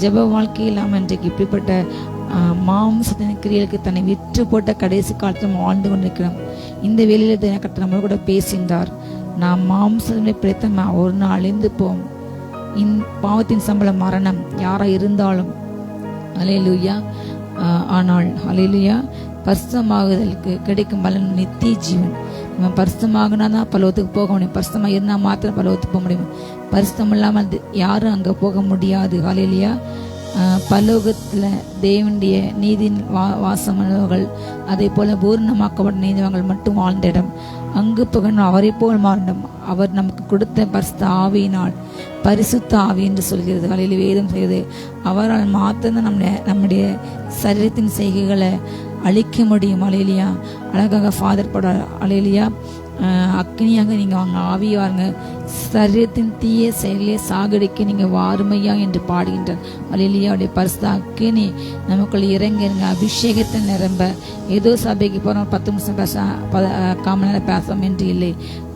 ஜெப வாழ்க்கை இல்லாமல் இன்றைக்கு இப்படிப்பட்ட மாம்சத்தின் கிரியலுக்கு தன்னை விற்று போட்ட கடைசி காலத்தில் வாழ்ந்து கொண்டிருக்கிறோம். இந்த வேலையில் கர்த்தர் நம்ம கூட பேசின்றார். நாம் மாம்சத்தினை பிடித்த ஒரு நாள் அழிந்து போம். பாவத்தின் சம்பளம் மரணம். யாராக இருந்தாலும் அல்லேலூயா. ஆனால் அல்லேலூயா, பரிசுத்தமாகுதலுக்கு கிடைக்கும் பலன் நித்திய ஜீவன். நம்ம பரிசுத்தமாகனா தான் பரலோகத்துக்கு போக முடியும். பரிசுத்தமாக இருந்தால் மாத்திரம் பரலோகத்துக்கு போக முடியும். பரிசுத்தம் இல்லாமல் யாரும் அங்கே போக முடியாது. அல்லேலூயா. பரலோகத்தில் தேவனுடைய நீதியின் வாசமானவர்கள், அதே போல பூர்ணமாக்கப்பட்ட நீதிவான்கள் மட்டும் வாழ்ந்த இடம். அங்கு புகழும் அவரை போல் மாறிடும். அவர் நமக்கு கொடுத்த பரிசுத்த ஆவியினால், பரிசுத்த ஆவி என்று சொல்கிறது அல்லேலூயா வேதம் செய்கிறது. அவரால் மாத்திரம் நம்முடைய சரீரத்தின் செய்கைகளை அழிக்க முடியும். அல்லேலூயா. அழகாக ஃபாதர் படார். அல்லேலூயா. அக்னியாக நீங்கள் வாங்க, ஆவியாருங்க, சரீரத்தின் தீய செயலே சாகடிக்க நீங்கள் வாருமையா என்று பாடுகின்றார். அல்லேலூயா. அவருடைய பரிசுத்த அக்னி நமக்குள்ள இறங்கிருங்க, அபிஷேகத்தை நிரம்ப. ஏதோ சபைக்கு போகிறோம் 10 நிமிஷம் காமனால பேசலாம் என்று இல்லை.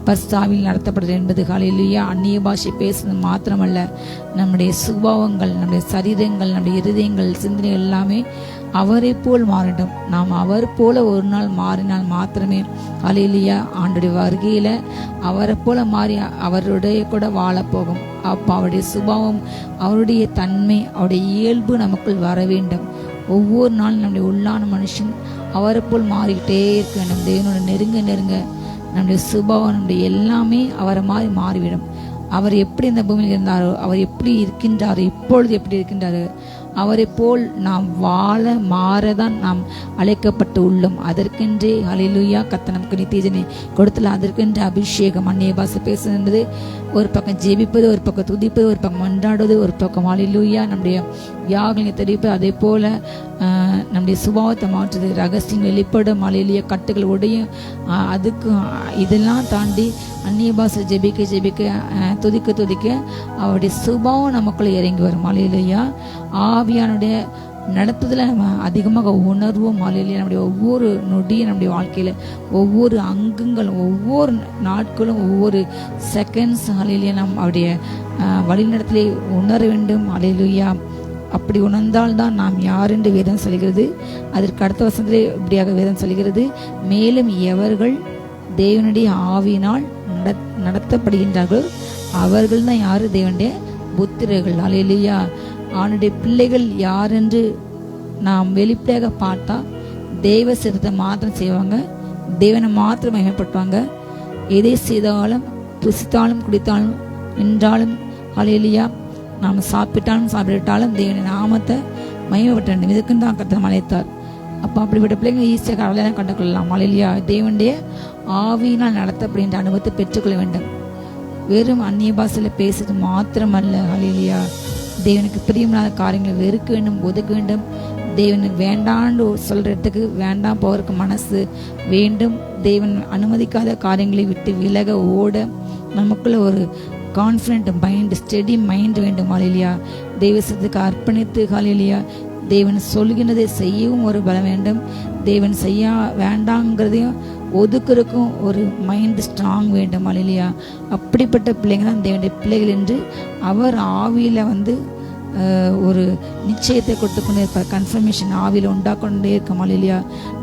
பரிசுத்தாவியில் நடத்தப்படுறது என்பது அல்லேலூயா அந்நிய பாஷை பேசுறது மாத்திரமல்ல, நம்முடைய சுபாவங்கள், நம்முடைய சரீரங்கள், நம்முடைய இருதயங்கள், சிந்தனைகள் எல்லாமே அவரை போல் மாறிடும். நாம் அவர் போல ஒரு நாள் மாறினால் மாத்திரமே அல்லேலூயா ஆண்டுடைய வருகையில அவரை போல மாறி அவருடைய கூட வாழ போகும். அப்போ அவருடைய சுபாவம், அவருடைய தன்மை, அவருடைய இயல்பு நமக்குள் வர வேண்டும். ஒவ்வொரு நாளும் நம்முடைய உள்ளான மனுஷன் அவரை போல் மாறிக்கிட்டே இருக்க வேண்டும். தேவனோட நெருங்க நம்முடைய சுபாவம், நம்முடைய எல்லாமே அவரை மாறிவிடும். அவர் எப்படி இந்த பூமியில் இருந்தாரோ, அவர் எப்படி இருக்கின்றாரோ, இப்பொழுது எப்படி இருக்கின்றாரோ, அவரை போல் நாம் வாழ மாறதான் நாம் அழைக்கப்பட்டு உள்ளோம். அதற்கென்றே அல்லேலூயா கர்த்தர் நமக்கு நித்தியஜனை கொடுத்தல. அதற்கென்று அபிஷேகம், அந்நிய பாஷை பேசுவது என்பது ஒரு பக்கம் ஜெபிப்பது, ஒரு பக்கம் துதிப்பது, ஒரு பக்கம் மன்றாடுவது, ஒரு பக்கம் அல்லேலூயா நம்முடைய யாகங்களை தெரிவிப்பது, அதே போல நம்முடைய சுபாவத்தை மாற்றுது, ரகசியம் வெளிப்படும், அல்லேலூயா கட்டுகள் உடையும். அதுக்கு இதெல்லாம் தாண்டி அந்நிய பாஷை ஜெபிக்க துதிக்க அவருடைய சுபாவம் நமக்குள்ள இறங்கி வரும். அல்லேலூயா. ஆவியானுடைய நடத்துதல நம்ம அதிகமாக உணர்வோம். அல்லேலூயா. நம்முடைய ஒவ்வொரு நொடியும், நம்முடைய வாழ்க்கையில ஒவ்வொரு அங்கங்களும், ஒவ்வொரு நாட்களும், ஒவ்வொரு செகண்ட்ஸ் அல்லேலூயா நாம் அவருடைய வழிநடத்தலை உணர வேண்டும். அல்லேலூயா. அப்படி உணர்ந்தால்தான் நாம் யார் என்று வேதம் சொல்கிறது. அதற்கு அடுத்த வசனத்திலே இப்படியாக வேதம் சொல்கிறது, மேலும் எவர்கள் தேவனுடைய ஆவியினால் நடத்தப்படுகின்றார்கள் அவர்கள் தான் யாரு? தேவனுடைய புத்திரர்கள். அல்லேலூயா. அவனுடைய பிள்ளைகள் யார் என்று நாம் வெளிப்படையாக பார்த்தா தெய்வ சித்தத்தை மாத்திரம் செய்வாங்க, தேவனை மாத்திரம் மகிமைப்படுத்துவாங்க. எதை செய்தாலும், புசித்தாலும், குடித்தாலும், நின்றாலும், அல்லேலூயா நாம் சாப்பிட்டாலும் தேவனின் நாமத்தை மகிமைப்பட்ட வேண்டும். இதுக்குன்னு தான் கர்த்தர் அழைத்தார். அப்போ அப்படிப்பட்ட பிள்ளைங்க ஈஸியாக கடலையெல்லாம் கண்டுகொள்ளலாம். அல்லேலூயா. தேவனுடைய ஆவியினால் நடத்தப்படுகின்ற அனுபவத்தை பெற்றுக்கொள்ள வேண்டும். வெறும் அந்நிய பாஷையில் பேசுறது மாத்திரமல்ல. அல்லேலூயா. தேவனுக்கு பிரியமில்லாத காரியங்களை வெறுக்க வேண்டும், ஒதுக்க வேண்டும். தேவனுக்கு வேண்டான்னு சொல்றதுக்கு வேண்டாம் போகிறதுக்கு மனசு வேண்டும். தேவன் அனுமதிக்காத காரியங்களை விட்டு விலக ஓட நமக்குள்ள ஒரு கான்ஃபிடென்ட் மைண்ட், ஸ்டெடி மைண்ட் வேண்டும். அல்லேலூயா. தெய்வத்துக்கு அர்ப்பணித்து அல்லேலூயா தேவன் சொல்கின்றதை செய்யவும் ஒரு பலம் வேண்டும். தேவன் செய்ய வேண்டாங்கிறதையும் ஒதுக்குறதுக்கும் ஒரு மைண்ட் ஸ்ட்ராங் வேண்டும். அல்லேலூயா. அப்படிப்பட்ட பிள்ளைங்க தான் தேவனுடைய பிள்ளைகள் என்று அவர் ஆவியில ஒரு நிச்சயத்தை கொடுத்து கொண்டே இருப்பார். கன்ஃபர்மேஷன் ஆவியில் உண்டாக்கொண்டே இருக்கும். அல்லேலூயா.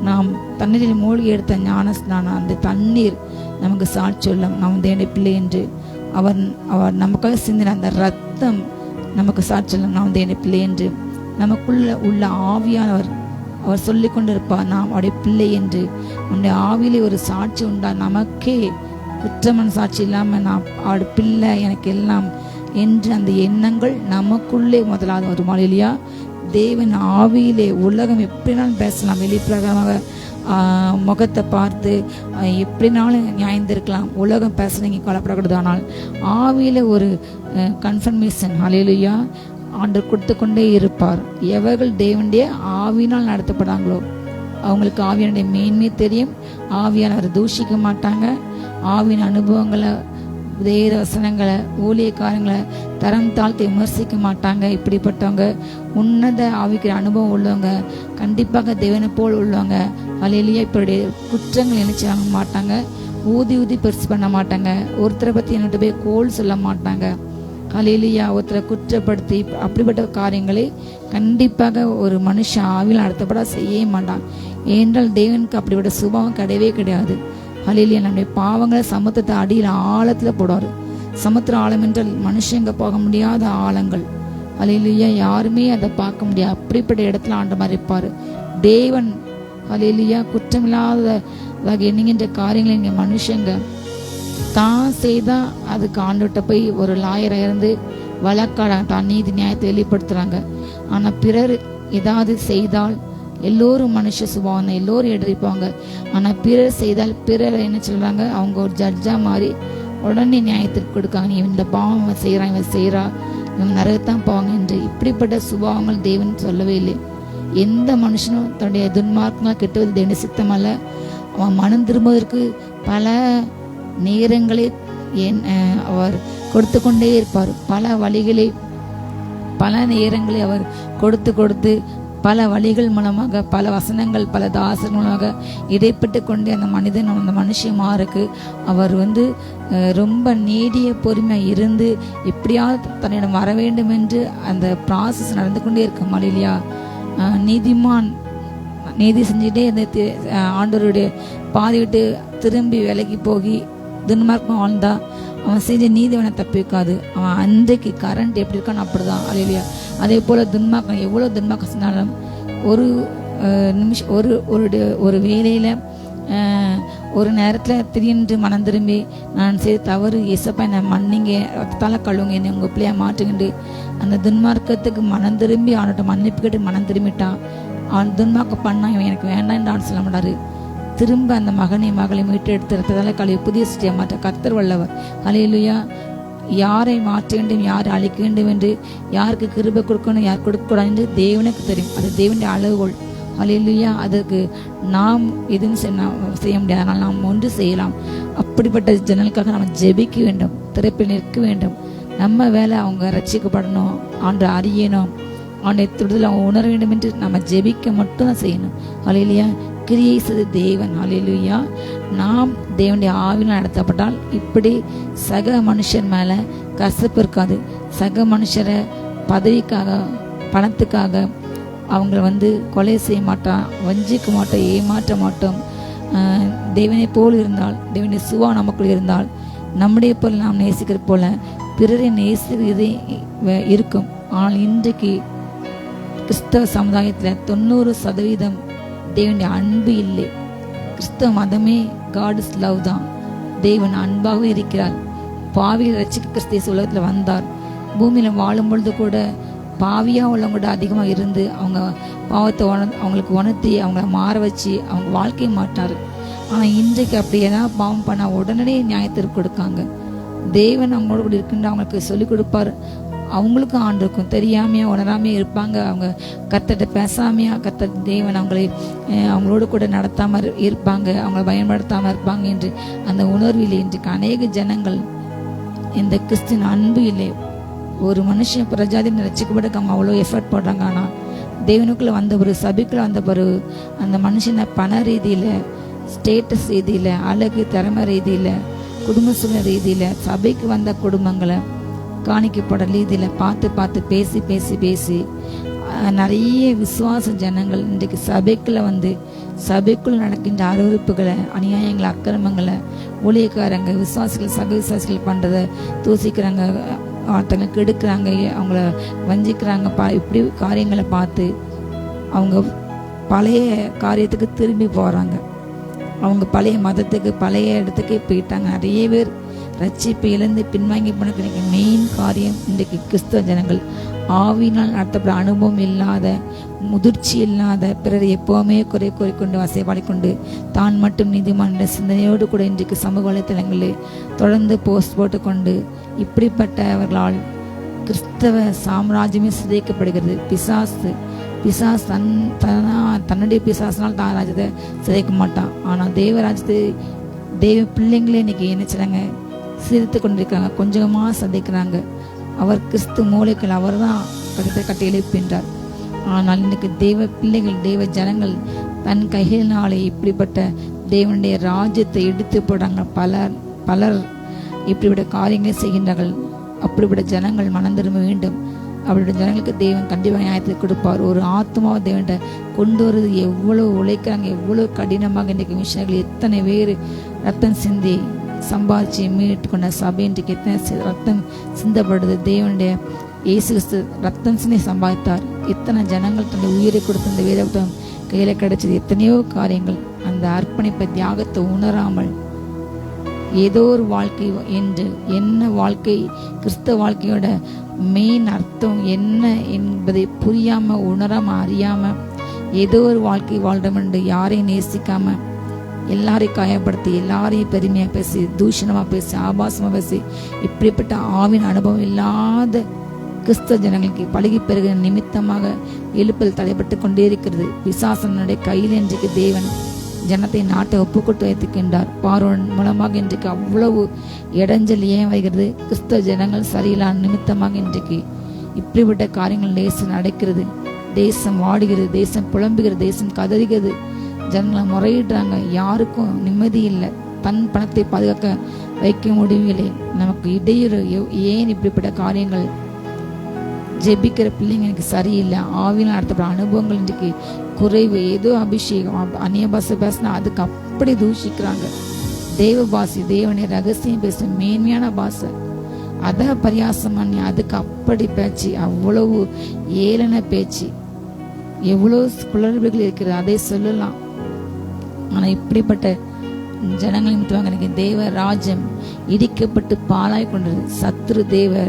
நாம் தண்ணீரில் மூழ்கி எடுத்த ஞான ஸ்நானம், அந்த தண்ணீர் நமக்கு சாட்சி சொல்லும் நாம் தேவனுடைய பிள்ளை என்று. அவர் நமக்காக சிந்தின அந்த ரத்தம் நமக்கு சாட்சி சொல்லும் நாம் தேவனுடைய பிள்ளை என்று. நமக்குள்ள உள்ள ஆவியானவர் அவர் சொல்லி கொண்டிருப்பார் நாம் அவருடைய பிள்ளை என்று. நம்முடைய ஆவியிலே ஒரு சாட்சி உண்டா, நமக்கே குற்றமன் சாட்சி இல்லாமல் நான் அவருடைய பிள்ளை, எனக்கு எல்லாம் என்று அந்த எண்ணங்கள் நமக்குள்ளே முதலாவது வரும். அல்லேலூயா. தேவன் ஆவியிலே உலகம் எப்படினாலும் பேசலாம், வெளிப்பிரகாரமாக முகத்தை பார்த்து எப்படினாலும் நியாயந்திருக்கலாம், உலகம் பேச நீங்கள் கொல்லப்படக்கூடாது. ஆனால் ஆவியில ஒரு கன்ஃபர்மேஷன் அல்லேலூயா ஆண்டவர் கொடுத்து கொண்டே இருப்பார். எவர்கள் தேவனுடைய ஆவியினால் நடத்தப்படாங்களோ அவங்களுக்கு ஆவியானுடைய மேன்மை தெரியும். ஆவியானவர் தூஷிக்க மாட்டாங்க. ஆவியின் அனுபவங்களை, வேத வசனங்களை, ஊழியக்காரங்களை தரம் தாழ்த்தி விமர்சிக்க மாட்டாங்க. இப்படிப்பட்டவங்க உன்னத ஆவிக்கிற அனுபவம் உள்ளவங்க, கண்டிப்பாக தேவனை போல் உள்ளவங்க. அல்லேலூயா. இப்படி குற்றங்கள் நினைச்சு வாங்க மாட்டாங்க, ஊதி பெருசு பண்ண மாட்டாங்க, ஒருத்தரை பற்றி என்னோட போய் கோல் சொல்ல மாட்டாங்க. அல்லேலூயா. ஒருத்தரை குற்றப்படுத்தி அப்படிப்பட்ட காரியங்களை கண்டிப்பாக ஒரு மனுஷன் ஆவியில் நடத்தப்பட செய்ய மாட்டான். ஏனென்றால் தேவனுக்கு அப்படிப்பட்ட சுபாவம் கிடையவே கிடையாது. அல்லேலூயா. நம்முடைய பாவங்களை சமுத்திரத்தை அடியில் ஆழத்தில் போடுவார். சமுத்திர ஆழம் என்றால் மனுஷங்க போக முடியாத ஆழங்கள். ஹல்லேலூயா. யாருமே அதை பார்க்க முடியாது. அப்படிப்பட்ட இடத்துல ஆண்டவர் இருப்பார் தேவன். ஹல்லேலூயா. குற்றமில்லாத எண்ணுகின்ற காரியங்களை இங்கே மனுஷங்க தான் செய்தா அதுக்கு ஆண்டுகிட்ட போய் ஒரு லாயரை இருந்து வழக்காடாங்க, தான் நீதி நியாயத்தை வெளிப்படுத்துறாங்க. ஆனால் பிறர் ஏதாவது செய்தால் எல்லோரும் மனுஷ சுபாவம், எல்லோரும் எதிர்ப்பாங்க. ஆனால் பிறர் செய்தால் பிறர் என்ன சொல்றாங்க, அவங்க ஒரு ஜட்ஜா மாதிரி உடனே நியாயத்திற்கு கொடுக்காங்க. நீ இந்த பாவம் இவன் செய்கிறான், இவன் செய்கிறா, இவன் நரகத்தான் போவாங்க என்று. இப்படிப்பட்ட சுபாவங்கள் தேவன் சொல்லவே இல்லை. எந்த மனுஷனும் தன்னுடைய துன்மார்க்கமாக கெட்டுவது தேவனுடைய சித்தமல்ல. அவன் மனம் திரும்புவதற்கு பல நேரங்களை அவர் கொடுத்து கொண்டே இருப்பார். பல வழிகளை பல நேரங்களை அவர் கொடுத்து பல வழிகள் மூலமாக, பல வசனங்கள், பல தாசர்கள் மூலமாக இடைப்பட்டு கொண்டே அந்த மனிதன், அந்த மனுஷமாருக்கு அவர் ரொம்ப நீடிய பொறுமையாக இருந்து எப்படியாவது தன்னிடம் வர வேண்டும் என்று அந்த ப்ராசஸ் நடந்து கொண்டே இருக்கும். இல்லையா? நீதிமான் நீதி செஞ்சுட்டே அந்த ஆண்டவருடைய பாதி விட்டு திரும்பி விலகி போகி துன்மார்க்கம் வாழ்ந்தா அவன் செஞ்ச நீதி அவனை தப்பிக்காது. அவன் அன்றைக்கு கரண்ட் எப்படி இருக்கான்னு அப்படிதான். அல்லேலூயா. அதே போல துன்மார்க்கம் எவ்வளோ துன்மார்க்கம் செஞ்சாலும் ஒரு நிமிஷம் ஒரு வேலையில ஒரு நேரத்தில் திடீரென்று மனம் திரும்பி நான் செய்த தவறு ஏசப்பா என்னை மன்னிங்க, ரத்தத்தால கழுவுங்க, என்னை உங்கள் பிள்ளையா மாற்றுகிண்டு அந்த துன்மார்க்கத்துக்கு மனம் திரும்பி அவன்கிட்ட மன்னிப்பு கேட்டு மனம் திரும்பிட்டான். அவன் துன்மார்க்கம் பண்ணா இவன் எனக்கு வேண்டாம் என்று அவன் சொல்ல மாட்டாரு. திரும்ப அந்த மகனை மகளை மீட்டு எடுத்து ரத்தத்தால கழுவி புதிய சிருஷ்டியை மாற்ற கர்த்தர் வல்லவர். அல்லேலூயா. யாரை மாற்ற வேண்டும், யாரை அழிக்க வேண்டும் என்று, யாருக்கு கிருபை கொடுக்கணும், யார் கொடுக்கக்கூடாது என்று தேவனுக்கு தெரியும். அது தேவனுடைய அளவுகோல். அல்லேலூயா. அதற்கு நாம் எதுவும் செய்ய முடியாது. ஆனால் நாம் ஒன்று செய்யலாம். அப்படிப்பட்ட ஜனங்களுக்காக நம்ம ஜெபிக்க வேண்டும், திறப்பில் நிற்க வேண்டும். நம்ம வேலை அவங்க ரட்சிக்கப்படணும், ஆண்டு அறியணும், ஆண்டை தொடுதல் அவங்க உணர வேண்டும் என்று நம்ம ஜெபிக்க மட்டும்தான் செய்யணும். அல்லேலூயா. கிரியை செய்த தேவன். அல்லேலூயா. நாம் தேவனுடைய ஆவினால் நடத்தப்பட்டால் இப்படி சக மனுஷர் மேலே கசப்பு இருக்காது. சக மனுஷரை பதவிக்காக, பணத்துக்காக அவங்கள கொலை செய்ய மாட்டான், வஞ்சிக்க மாட்டோம், ஏமாற்ற மாட்டோம். தேவனை போல் இருந்தால், தேவனுடைய சுவா நமக்குள் இருந்தால், நம்முடைய போல் நாம் நேசிக்கிற போல பிறரை நேசிக்கிறது இருக்கும். ஆனால் இன்றைக்கு கிறிஸ்தவ சமுதாயத்தில் 90% தேவனுடைய அன்பு இல்லை. கிறிஸ்தவ மதமே காட்ஸ் லவ் தான். தேவன் அன்பாகவே இருக்கிறார். பாவியில் ரட்சிக்க கிறிஸ்து உலகத்தில் வந்தார். பூமியில் வாழும் பொழுது கூட பாவியாக உள்ளவங்க கூட அதிகமாக இருந்து அவங்க பாவத்தை அவங்களுக்கு உணர்த்தி அவங்கள மாற வச்சு அவங்க வாழ்க்கையை மாட்டார். ஆனால் இன்றைக்கு அப்படி ஏதாவது பாவம் பண்ணால் உடனே நியாயத்திற்கு கொடுக்காங்க. தேவன் அவங்களோட கூட இருக்குன்னு அவங்களுக்கு சொல்லிக் கொடுப்பார். அவங்களுக்கும் ஆண்டு இருக்கும். தெரியாமையா உணராமையா இருப்பாங்க. அவங்க கர்த்தர்கிட்ட பேசாமையா கர்த்தர் தேவன் அவங்களோட கூட நடத்தாமல் இருப்பாங்க, அவங்கள பயன்படுத்தாமல் இருப்பாங்க என்று அந்த உணர்வில் இன்றைக்கு அநேக ஜனங்கள் இந்த கிறிஸ்தின் அன்பு இல்லை. ஒரு மனுஷன் பிரஜாதி ரசிக்கப்பட்டு அவங்க அவ்வளோ எஃபர்ட் போடுறாங்க. ஆனால் தேவனுக்குள்ள வந்த ஒரு சபைக்குள்ள வந்த ஒரு அந்த மனுஷனை பண ரீதியில், ஸ்டேட்டஸ் ரீதியில், அழகு திறமை ரீதியில், குடும்ப சூழ்நிலை ரீதியில், சபைக்கு வந்த குடும்பங்களை காணிக்கப்பட ரீதியில் பார்த்து பேசி நிறைய விசுவாச ஜனங்கள் இன்றைக்கு சபைக்குள்ள நடக்கின்ற அருவருப்புகளை, அநியாயங்களை, அக்கிரமங்களை ஊழியக்காரங்க, விசுவாசிகள், சக விசுவாசிகள் பண்ணுறதை தூசிக்கிறாங்க, ஒருத்தங்க கெடுக்கிறாங்க, அவங்கள வஞ்சிக்கிறாங்க. இப்படி காரியங்களை பார்த்து அவங்க பழைய காரியத்துக்கு திரும்பி போகிறாங்க. அவங்க பழைய மதத்துக்கு, பழைய இடத்துக்கு போயிட்டாங்க. நிறைய பேர் ரட்சிப்பு இழந்து பின்வாங்கி போனதுக்கு மெயின் காரியம் இன்றைக்கு கிறிஸ்தவ ஜனங்கள் ஆவினால் நடத்தப்பட அனுபவம் இல்லாத, முதிர்ச்சி இல்லாத, பிறரை எப்போவுமே குறை கூறிக்கொண்டு வசைபாடிக்கொண்டு தான் மட்டும் நீதிமான் என்ற சிந்தனையோடு கூட இன்றைக்கு சமூக வலைத்தளங்களில் தொடர்ந்து போஸ்ட் போட்டுக்கொண்டு இப்படிப்பட்டவர்களால் கிறிஸ்தவ சாம்ராஜ்யமே சிதைக்கப்படுகிறது. பிசாஸ் தன்னுடைய பிசாசினால் தான் ராஜ்யத்தை சிதைக்க மாட்டான். ஆனால் தேவ பிள்ளைங்களே இன்னைக்கு என்ன செய்றாங்க, சிரித்து கொண்டிருக்காங்க, கொஞ்சமாக சதைக்கிறாங்க. அவர் கிறிஸ்து மூளைகள், அவர் தான் கட்டி எழுப்பின்றார். ஆனால் இன்னைக்கு தேவ பிள்ளைகள், தேவ ஜனங்கள் தன் கைகளினாலே இப்படிப்பட்ட தேவனுடைய ராஜ்யத்தை எடுத்து போடுறாங்க. பலர் இப்படிப்பட்ட காரியங்களை செய்கின்றார்கள். அப்படிப்பட்ட ஜனங்கள் மனம் திரும்ப வேண்டும். அப்படிப்பட்ட ஜனங்களுக்கு தேவன் கண்டிப்பாக நியாயத்தை கொடுப்பார். ஒரு ஆத்மாவை தேவன்கிட்ட கொண்டு வருது எவ்வளோ உழைக்கிறாங்க, எவ்வளோ கடினமாக இன்றைக்கு மிஷனர்கள் எத்தனை பேர் ரத்தம் சிந்தி சம்பாதிச்சு மீட்டு கொண்ட சபை இன்றைக்கு எத்தனை ரத்தம் சிந்தப்படுது. தேவனுடைய இயேசு கிறிஸ்து ரத்தம் சிந்தி சம்பாதித்தார். எத்தனை ஜனங்கள் தன்னுடைய உயிரை கொடுத்து அந்த வேதத்தை கையில் கிடைச்சது. எத்தனையோ காரியங்கள் அந்த அர்ப்பணிப்பை தியாகத்தை உணராமல் ஏதோ ஒரு வாழ்க்கை என்று என்ன வாழ்க்கை, கிறிஸ்தவ வாழ்க்கையோட மெயின் அர்த்தம் என்ன என்பதை புரியாம உணராம அறியாம ஏதோ ஒரு வாழ்க்கை வாழ்றோம் என்று யாரையும் நேசிக்காம எல்லாரையும் காயப்படுத்தி எல்லாரையும் பெருமையா பேசி தூஷணமா பேசி ஆபாசமா பேசி இப்படிப்பட்ட ஆவின் அனுபவம் இல்லாத கிறிஸ்தவ ஜனங்களுக்கு பழகி பெறுகிற நிமித்தமாக எழுப்பல் தடைப்பட்டு கொண்டே இருக்கிறது. பிசாசனுடைய கையில் இன்றைக்கு தேவன் ஜனத்தை நாட்டை ஒப்புக்கொண்டு வைத்துக்கின்றார். பார்வோன் மூலமாக இன்றைக்கு அவ்வளவு இடைஞ்சல் ஏன் வருகிறது? கிறிஸ்தவ ஜனங்கள் சரியில்லாத நிமித்தமாக இன்றைக்கு இப்படிப்பட்ட காரியங்கள் தேசம் நடக்கிறது. தேசம் வாடுகிறது, தேசம் புலம்புகிறது, தேசம் கதறுகிறது, ஜனங்களை முறையிடுறாங்க. யாருக்கும் நிம்மதி இல்லை. தன் பணத்தை பாதுகாக்க வைக்க முடியவில்லை. நமக்கு இடையூறு. ஏன் இப்படிப்பட்ட காரியங்கள்? ஜெபிக்கிற பிள்ளைங்க எனக்கு சரியில்லை. ஆவியில் நடத்தப்பட அனுபவங்கள் இன்றைக்கு குறைவு. ஏதோ அபிஷேகம் அந்நிய பாஷை பேசினா அதுக்கு அப்படி தூஷிக்கிறாங்க. தேவ பாஷை, தேவனை ரகசியம் பேசும் மேன்மையான பாஷை, அதை பரியாசம் பண்ணி அதுக்கு அப்படி பேச்சு, அவ்வளவு ஏளன பேச்சு, எவ்வளோ குளறுபடிகள் இருக்கிறது. அதை சொல்லலாம். ஆனா இப்படிப்பட்ட ஜனங்கள் நிமித்தமாக எனக்கு தேவ ராஜ்யம் இடிக்கப்பட்டு பாலாய் கொண்டது. சத்ரு தேவ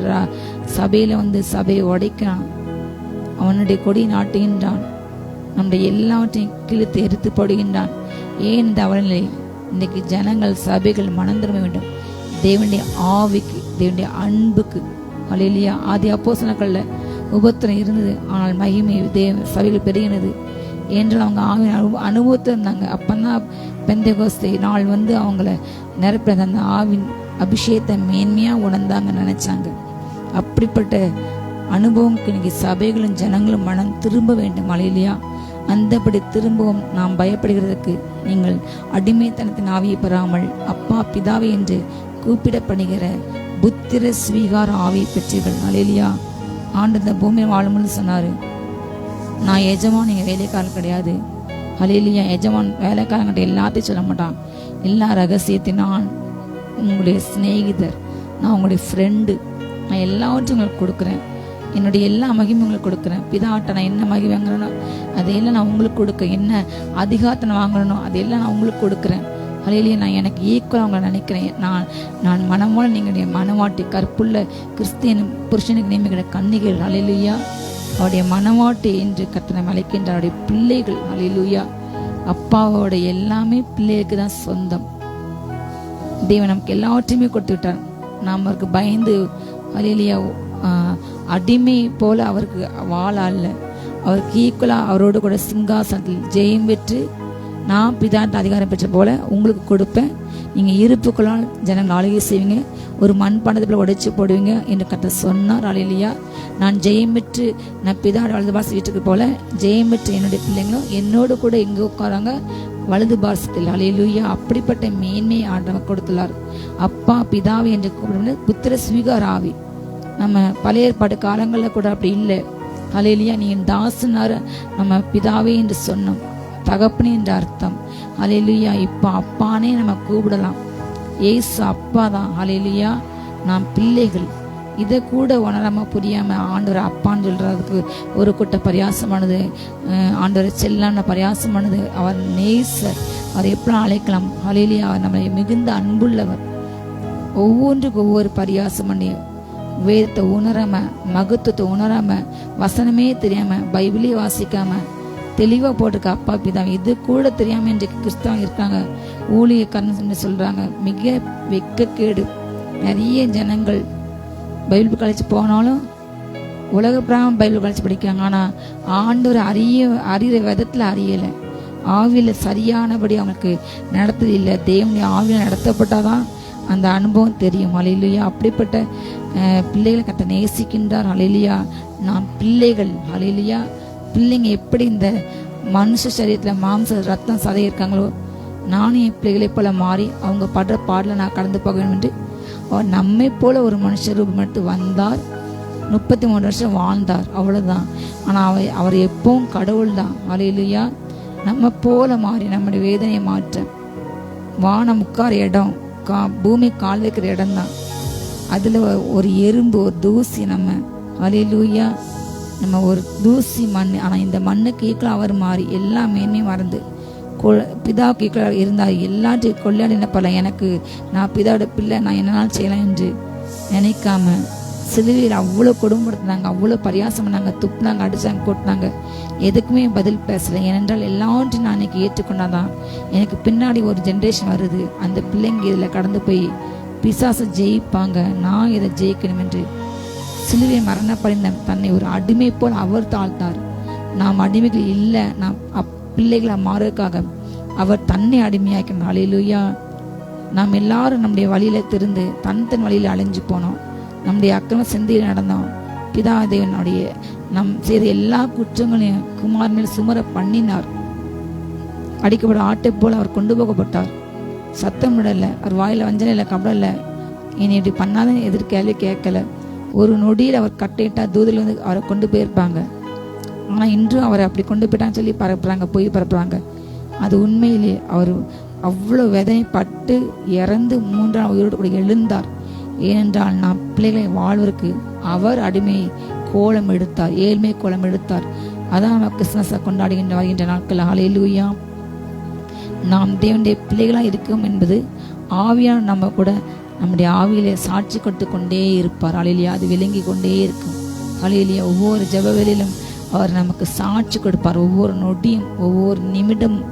சபையில வந்து சபையை உடைக்கிறான். அவனுடைய கொடி நாட்டுகின்றான். நம்முடைய எல்லாவற்றையும் கிழித்து எரித்து போடுகின்றான். ஏன் இந்த அவனிலே இன்னைக்கு ஜனங்கள் சபைகள் மனம் திரும்ப வேண்டும். தேவனுடைய ஆவிக்கு, தேவனுடைய அன்புக்கு. அல்லேலூயா. ஆதி அப்போஸ்தலர்கள்ல உபத்திரம் இருந்தது, ஆனால் மகிமை தேவ சபைகள் பெருகினது என்றால் அவங்க ஆவின் அனுபவத்தை இருந்தாங்க. அப்பந்தான் பெந்தெகோஸ்தே நாள் வந்து அவங்கள நிரப்ப அந்த ஆவின் அபிஷேகத்தை மேன்மையா உணர்ந்தாங்க, நினைச்சாங்க. அப்படிப்பட்ட அனுபவம் இன்னைக்கு சபைகளும் ஜனங்களும் மனம் திரும்ப வேண்டும். அல்லேலூயா. அந்தபடி திரும்பவும் நாம் பயப்படுகிறதுக்கு நீங்கள் அடிமைத்தனத்தின் ஆவியை பெறாமல் அப்பா பிதாவை என்று கூப்பிடப்படுகிற புத்திர ஸ்வீகார ஆவியை பெற்றீர்கள். அல்லேலூயா. ஆண்டு இந்த பூமியை வாழும்போது சொன்னாரு, நான் எஜமான், நீங்க வேலைக்காரன் கிடையாது. அல்லேலூயா. எஜமான் வேலைக்காரங்கிட்ட எல்லாத்தையும் சொல்ல மாட்டான். எல்லா ரகசியத்தையும் நான் உங்களுடைய சிநேகிதர், நான் உங்களுடைய ஃப்ரெண்டு, நான் எல்லாவற்றையும் உங்களுக்கு கொடுக்குறேன். என்னுடைய எல்லா மகிமையும் உங்களுக்கு கொடுக்குறேன். பிதாட்ட நான் என்ன மகிமை வாங்குறேனோ அதையெல்லாம் நான் உங்களுக்கு கொடுக்க, என்ன அதிகாரத்தை நான் வாங்கணும் அதையெல்லாம் நான் உங்களுக்கு கொடுக்குறேன். அல்லேலூயா. நான் எனக்கு ஈக்குவலாக அவங்களை நினைக்கிறேன். நான் மனமோல நீங்களுடைய மனவாட்டி, கற்புள்ள கிறிஸ்தியன் புருஷனுக்கு நியமிக்கிற கன்னிகள். அல்லேலூயா. அவருடைய மனவாட்டி என்று கர்த்தர் அழைக்கின்ற அவருடைய பிள்ளைகள். அல்லேலூயா. அப்பாவோட எல்லாமே பிள்ளைகளுக்கு தான் சொந்தம். தேவன் நமக்கு எல்லாவற்றையுமே கொடுத்து விட்டார். நாம் அவருக்கு பயந்து அல்லேலூயா அடிமை போல அவருக்கு வாழ அல்ல, அவருக்கு ஈக்குவலா அவரோடு கூட சிங்காசனத்தில் ஜெயம் பெற்று நான் பிதாட்ட அதிகாரம் பெற்ற போல உங்களுக்கு கொடுப்பேன். நீங்க இருப்புக்களால் ஜனங்கள் ஆளுகை செய்வீங்க, ஒரு மண்பாண்டத்தில் உடைச்சு போடுவீங்க என்று கர்த்தர் சொன்னார். அல்லேலூயா. நான் ஜெயம் பெற்று நான் பிதாட வலது பாச வீட்டுக்கு போல ஜெயம் பெற்று என்னுடைய பிள்ளைங்களும் என்னோடு கூட எங்க உட்காராங்க, வலது பாசத்தில். அல்லேலூயா. அப்படிப்பட்ட மேன்மையை ஆண்டவர் கொடுத்துள்ளார். அப்பா பிதாவை என்று கூப்பிடுவது புத்திர ஸ்வீகார ஆவி. நம்ம பழைய ஏற்பாடு காலங்களில் கூட அப்படி இல்லை. அல்லேலூயா. நீ தாசனார நம்ம பிதாவே என்று சொன்னோம், தகப்பனே என்ற அர்த்தம். அல்லேலூயா. இப்போ அப்பானே நம்ம கூப்பிடலாம். ஏசு அப்பா தான். அல்லேலூயா. நாம் பிள்ளைகள். இதை கூட உணராம புரியாம ஆண்டவர் அப்பான்னு சொல்றதுக்கு ஒரு கூட்ட பரியாசமானது, ஆண்டவர் செல்லான பரியாசமானது. அவர் நேசர், அவர் எப்படி அழைக்கலாம். அல்லேலூயா. அவர் நம்மளை மிகுந்த அன்புள்ளவர். ஒவ்வொன்றுக்கு ஒவ்வொரு பரியாசம் பண்ணி வேதத்தை உணராம, மகத்துவத்தை உணராம, வசனமே தெரியாம, பைபிளே வாசிக்காம தெளிவா போட்டிருக்க அப்பா பிதா இது கூட தெரியாம இன்றைக்கு கிறிஸ்தவங்க இருக்காங்க, ஊழியக்காரன்னு சொல்றாங்க. மிக வெட்கக்கேடு. நிறைய ஜனங்கள் பைபிள் காலேஜ் போனாலும் உலக பிராம பைபிள் காலேஜ் படிக்கிறாங்க. ஆனா ஆண்டவர் அறிகிற விதத்துல அறியலை, ஆவியில சரியானபடி அவங்களுக்கு நடத்தது இல்லை. தேவனுடைய ஆவியில நடத்தப்பட்டாதான் அந்த அனுபவம் தெரியும். அல்லேலூயா. அப்படிப்பட்ட பிள்ளைகளை கர்த்தர் நேசிக்கின்றார். அல்லேலூயா. நாம் பிள்ளைகள். அல்லேலூயா. பிள்ளைங்க எப்படி இந்த மனுஷ சரீரத்தில் மாம்ச ரத்தம் சதை இருக்காங்களோ, நானும் என் பிள்ளைகளை போல மாறி அவங்க படுற பாடல நான் கடந்து போக வேண்டும் என்று அவர் நம்மை போல ஒரு மனுஷ ரூபம் எடுத்து வந்தார். 33 வருஷம் வாழ்ந்தார், அவ்வளவுதான். ஆனா அவர் எப்பவும் கடவுள் தான். அல்லேலூயா. நம்ம போல மாறி நம்முடைய வேதனையை மாற்ற வானம் உட்கார இடம், பூமி கால் வைக்கிற இடம் தான். அதுல ஒரு எறும்பு, ஒரு தூசி நம்ம ஹல்லேலூயா. நம்ம ஒரு தூசி மண், ஆனால் இந்த மண்ணுக்கு ஈக்குவலாக அவர் மாறி எல்லா மேன்மையும் மறந்து பிதாவுக்கு ஈக்குவலாக இருந்தார். எல்லாத்தையும் கொள்ளையாடி என்ன பண்ணல, எனக்கு நான் பிதாவோட பிள்ளை, நான் என்னனாலும் செய்யலாம் என்று நினைக்காம சிலுவையில் அவ்வளோ கொடுமைப்படுத்தினாங்க, அவ்வளோ பரியாசம் பண்ணாங்க, துப்புனாங்க, அடிச்சாங்க, கொட்டினாங்க. எதுக்குமே பதில் பேசலை. ஏனென்றால் எல்லாவற்றையும் நான் இன்னைக்கு ஏற்றுக்கொண்டாதான் எனக்கு பின்னாடி ஒரு ஜென்ரேஷன் வருது, அந்த பிள்ளைங்க இதில் கடந்து போய் பிசாசை ஜெயிப்பாங்க, நான் இதை ஜெயிக்கணும் என்று சிலுவை மரணப்படைந்த தன்னை ஒரு அடிமை போல் அவர் தாழ்த்தார். நாம் அடிமைகள் இல்லை, நாம் பிள்ளைகளை மாறுவதற்காக அவர் தன்னை அடிமையாக்கினார். ஹல்லேலூயா. நாம் எல்லாரும் நம்முடைய வழியில திருந்து தன் வழியில அலைஞ்சு போனோம். நம்முடைய அக்கிரம சிந்தையில் நடந்தோம். பிதா தேவனுடைய நம் செய்த எல்லா குற்றங்களையும் குமார் மேல் சுமர பண்ணினார். அடிக்கப்பட ஆட்டை போல அவர் கொண்டு போகப்பட்டார். சத்தம் விடலை, அவர் வாயில வஞ்சனை இல்லை, கபடம் இல்லை. இனி இப்படி பண்ணாதான் எதிர்கேள்வி கேட்கல. ஒரு நொடியில் அவர் கட்டையிட்டா தூதில் வந்து அவரை கொண்டு போயிருப்பாங்க. ஆனால் இன்றும் அவரை அப்படி கொண்டு போயிட்டான்னு சொல்லி பரப்புறாங்க, போய் பரப்புறாங்க. அது உண்மையிலே அவர் அவ்வளோ விதைப்பட்டு இறந்து 3ஆம் உயிரோடு கூட எழுந்தார். ஏனென்றால் நாம் பிள்ளைகளை வாழ்வதற்கு அவர் அடிமை கோலம் எடுத்தார், ஏழ்மை கோலம் எடுத்தார். அதான் நம்ம கிறிஸ்துமஸை கொண்டாடுகின்ற வருகின்ற நாட்கள். ஹல்லேலூயா. நாம் தேவனுடைய பிள்ளைகளாக இருக்கும் என்பது ஆவியான நம்ம கூட நம்முடைய ஆவியிலே சாட்சி கொடுத்து கொண்டே இருப்பார். ஹல்லேலூயா. அது விளங்கி கொண்டே இருக்கும். ஹல்லேலூயா. ஒவ்வொரு ஜெப வேளையிலும் அவர் நமக்கு சாட்சி கொடுப்பார். ஒவ்வொரு நொடியும் ஒவ்வொரு நிமிடமும்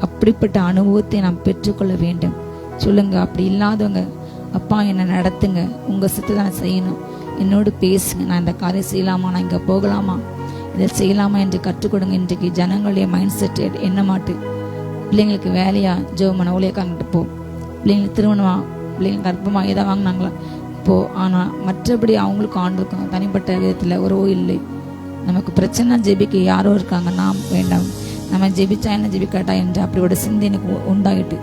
அப்படிப்பட்ட அனுபவத்தை நாம் பெற்றுக்கொள்ள வேண்டும். சொல்லுங்க, அப்படி இல்லாதவங்க, அப்பா என்னை நடத்துங்க, உங்கள் சித்தத்தை நான் செய்யணும், என்னோடு பேசுங்க, நான் இந்த காரியம் செய்யலாமா, நான் இங்கே போகலாமா, இதை செய்யலாமா என்று கற்றுக் கொடுங்க. இன்றைக்கு ஜனங்களுடைய மைண்ட் செட் என்ன மாட்டு, பிள்ளைங்களுக்கு வேலையா ஜெபமான ஊழியக்காரங்கிட்ட போ, பிள்ளைங்களுக்கு திருமணமா, பிள்ளைங்க கர்ப்பமா, ஏதாவது வாங்கினாங்களா போ. ஆனால் மற்றபடி அவங்களுக்கும் ஆண்டுக்கும் தனிப்பட்ட விதத்தில் உறவோ இல்லை. நமக்கு பிரச்சனை ஜெபிக்க யாரோ இருக்காங்க, நாம் வேண்டாம், நம்ம ஜெபிச்சா என்ன ஜெபிக்காட்டா என்று அப்படியோட சிந்தை எனக்கு உண்டாகிட்டு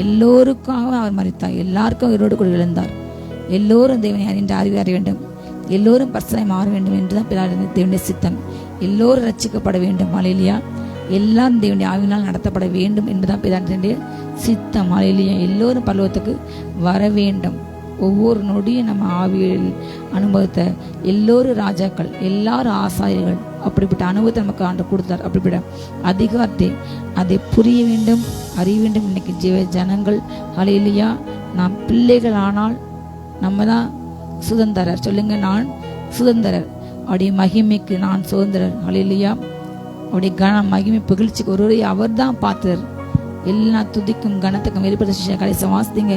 எல்லோருக்காக அவர் மரித்தார். எல்லாருக்கும் உயிரோடு கூட எழுந்தார். எல்லோரும் தேவனை அறிந்து அறிய வேண்டும், எல்லோரும் பரிசுத்தமாய் மாற வேண்டும் என்றுதான் தேவனுடைய சித்தம். எல்லோரும் ரட்சிக்கப்பட வேண்டும். ஹல்லேலூயா. எல்லாரும் தேவனுடைய ஆவியினால் நடத்தப்பட வேண்டும் என்றுதான் பிதாவுடைய சித்தம். ஹல்லேலூயா. எல்லோரும் பரலோகத்துக்கு வர வேண்டும். ஒவ்வொரு நொடியும் நம்ம ஆவியில் அனுபவத்தை எல்லோரும் ராஜாக்கள், எல்லாரும் ஆசாரியர்கள், அப்படிப்பட்ட அனுபவத்தை நமக்கு ஆண்டு கொடுத்தார். அப்படிப்பட்ட அதிகாரத்தை அதை புரிய வேண்டும், அறிய வேண்டும். இன்னைக்கு ஜனங்கள் ஹல்லேலூயா. நாம் பிள்ளைகள் ஆனால் நம்ம தான் சுதந்திரர். சொல்லுங்க, நான் சுதந்திரர். அவருடைய மகிமைக்கு நான் சுதந்திரர். ஹல்லேலூயா. அவருடைய கன மகிமை புகழ்ச்சிக்கு ஒருவரை அவர் தான் பார்த்தார். எல்லா துதிக்கும் கனத்துக்கும் வெளிப்படுத்த கடைசி வாசித்தீங்க.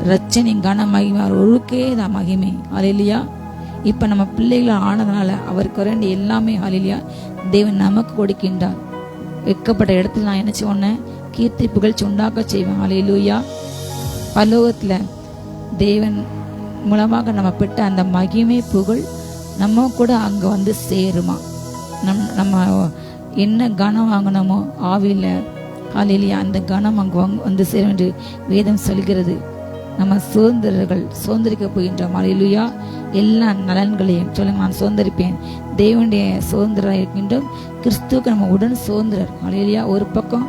ரட்சனை கன மகிமை அவர் ஒருக்கே தான் மகிமை. ஹல்லேலூயா. இப்போ நம்ம பிள்ளைகள் ஆனதுனால அவருக்கு வேண்டிய எல்லாமே ஹல்லேலூயா தேவன் நமக்கு கொடுக்கின்றார். வைக்கப்பட்ட இடத்துல நான் என்ன சொன்னேன், கீர்த்தி புகழ்ச்சி உண்டாக்க செய்வேன். ஹல்லேலூயா. பரலோகத்தில் தேவன் மூலமாக நம்ம பெற்ற அந்த மகிமை புகழ் நம்ம கூட அங்கே வந்து சேருமா. நம்ம என்ன கனம் வாங்கினோமோ ஆவியில் ஹல்லேலூயா அந்த கனம் அங்கே வந்து சேரும் என்று வேதம் சொல்கிறது. நம்ம சுதந்திரர்கள், சுதந்திரிக்க போகின்றோம். ஹல்லேலூயா. எல்லா நலன்களையும் சொல்லுங்க, நான் சுதந்திரிப்பேன். தேவனுடைய சுதந்திரம் இருக்கின்றோம். கிறிஸ்துவுக்கு நம்ம உடன் சுதந்திரர். ஹல்லேலூயா. ஒரு பக்கம்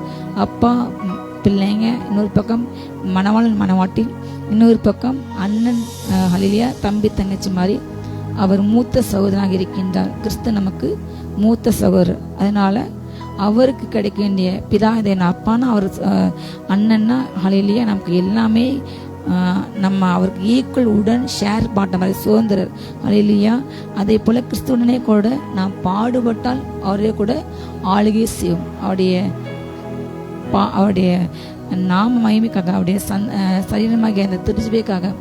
அப்பா பிள்ளைங்க, இன்னொரு பக்கம் மணவாளன் மணவாட்டி, இன்னொரு பக்கம் அண்ணன் ஹல்லேலூயா தம்பி தங்கச்சி மாதிரி அவர் மூத்த சகோதரனாக இருக்கின்றார். கிறிஸ்து நமக்கு மூத்த சகோதரர். அதனால அவருக்கு கிடைக்க வேண்டிய பிதா இதன் அப்பானா அவர் அண்ணன்னா ஹல்லேலூயா நமக்கு எல்லாமே நம்ம அவருக்கு ஈக்குவல் உடன் ஷேர் பாட்ட மாதிரி சுதந்திரர். ஹல்லேலூயா. அதே போல கிறிஸ்துவனே கூட நாம் பாடுபட்டால் அவரே கூட ஆளுகை செய்யும். அவருடைய நாம மகிமைக்காக, அவருடைய சரீரமாக அந்த திருச்சிபைக்காக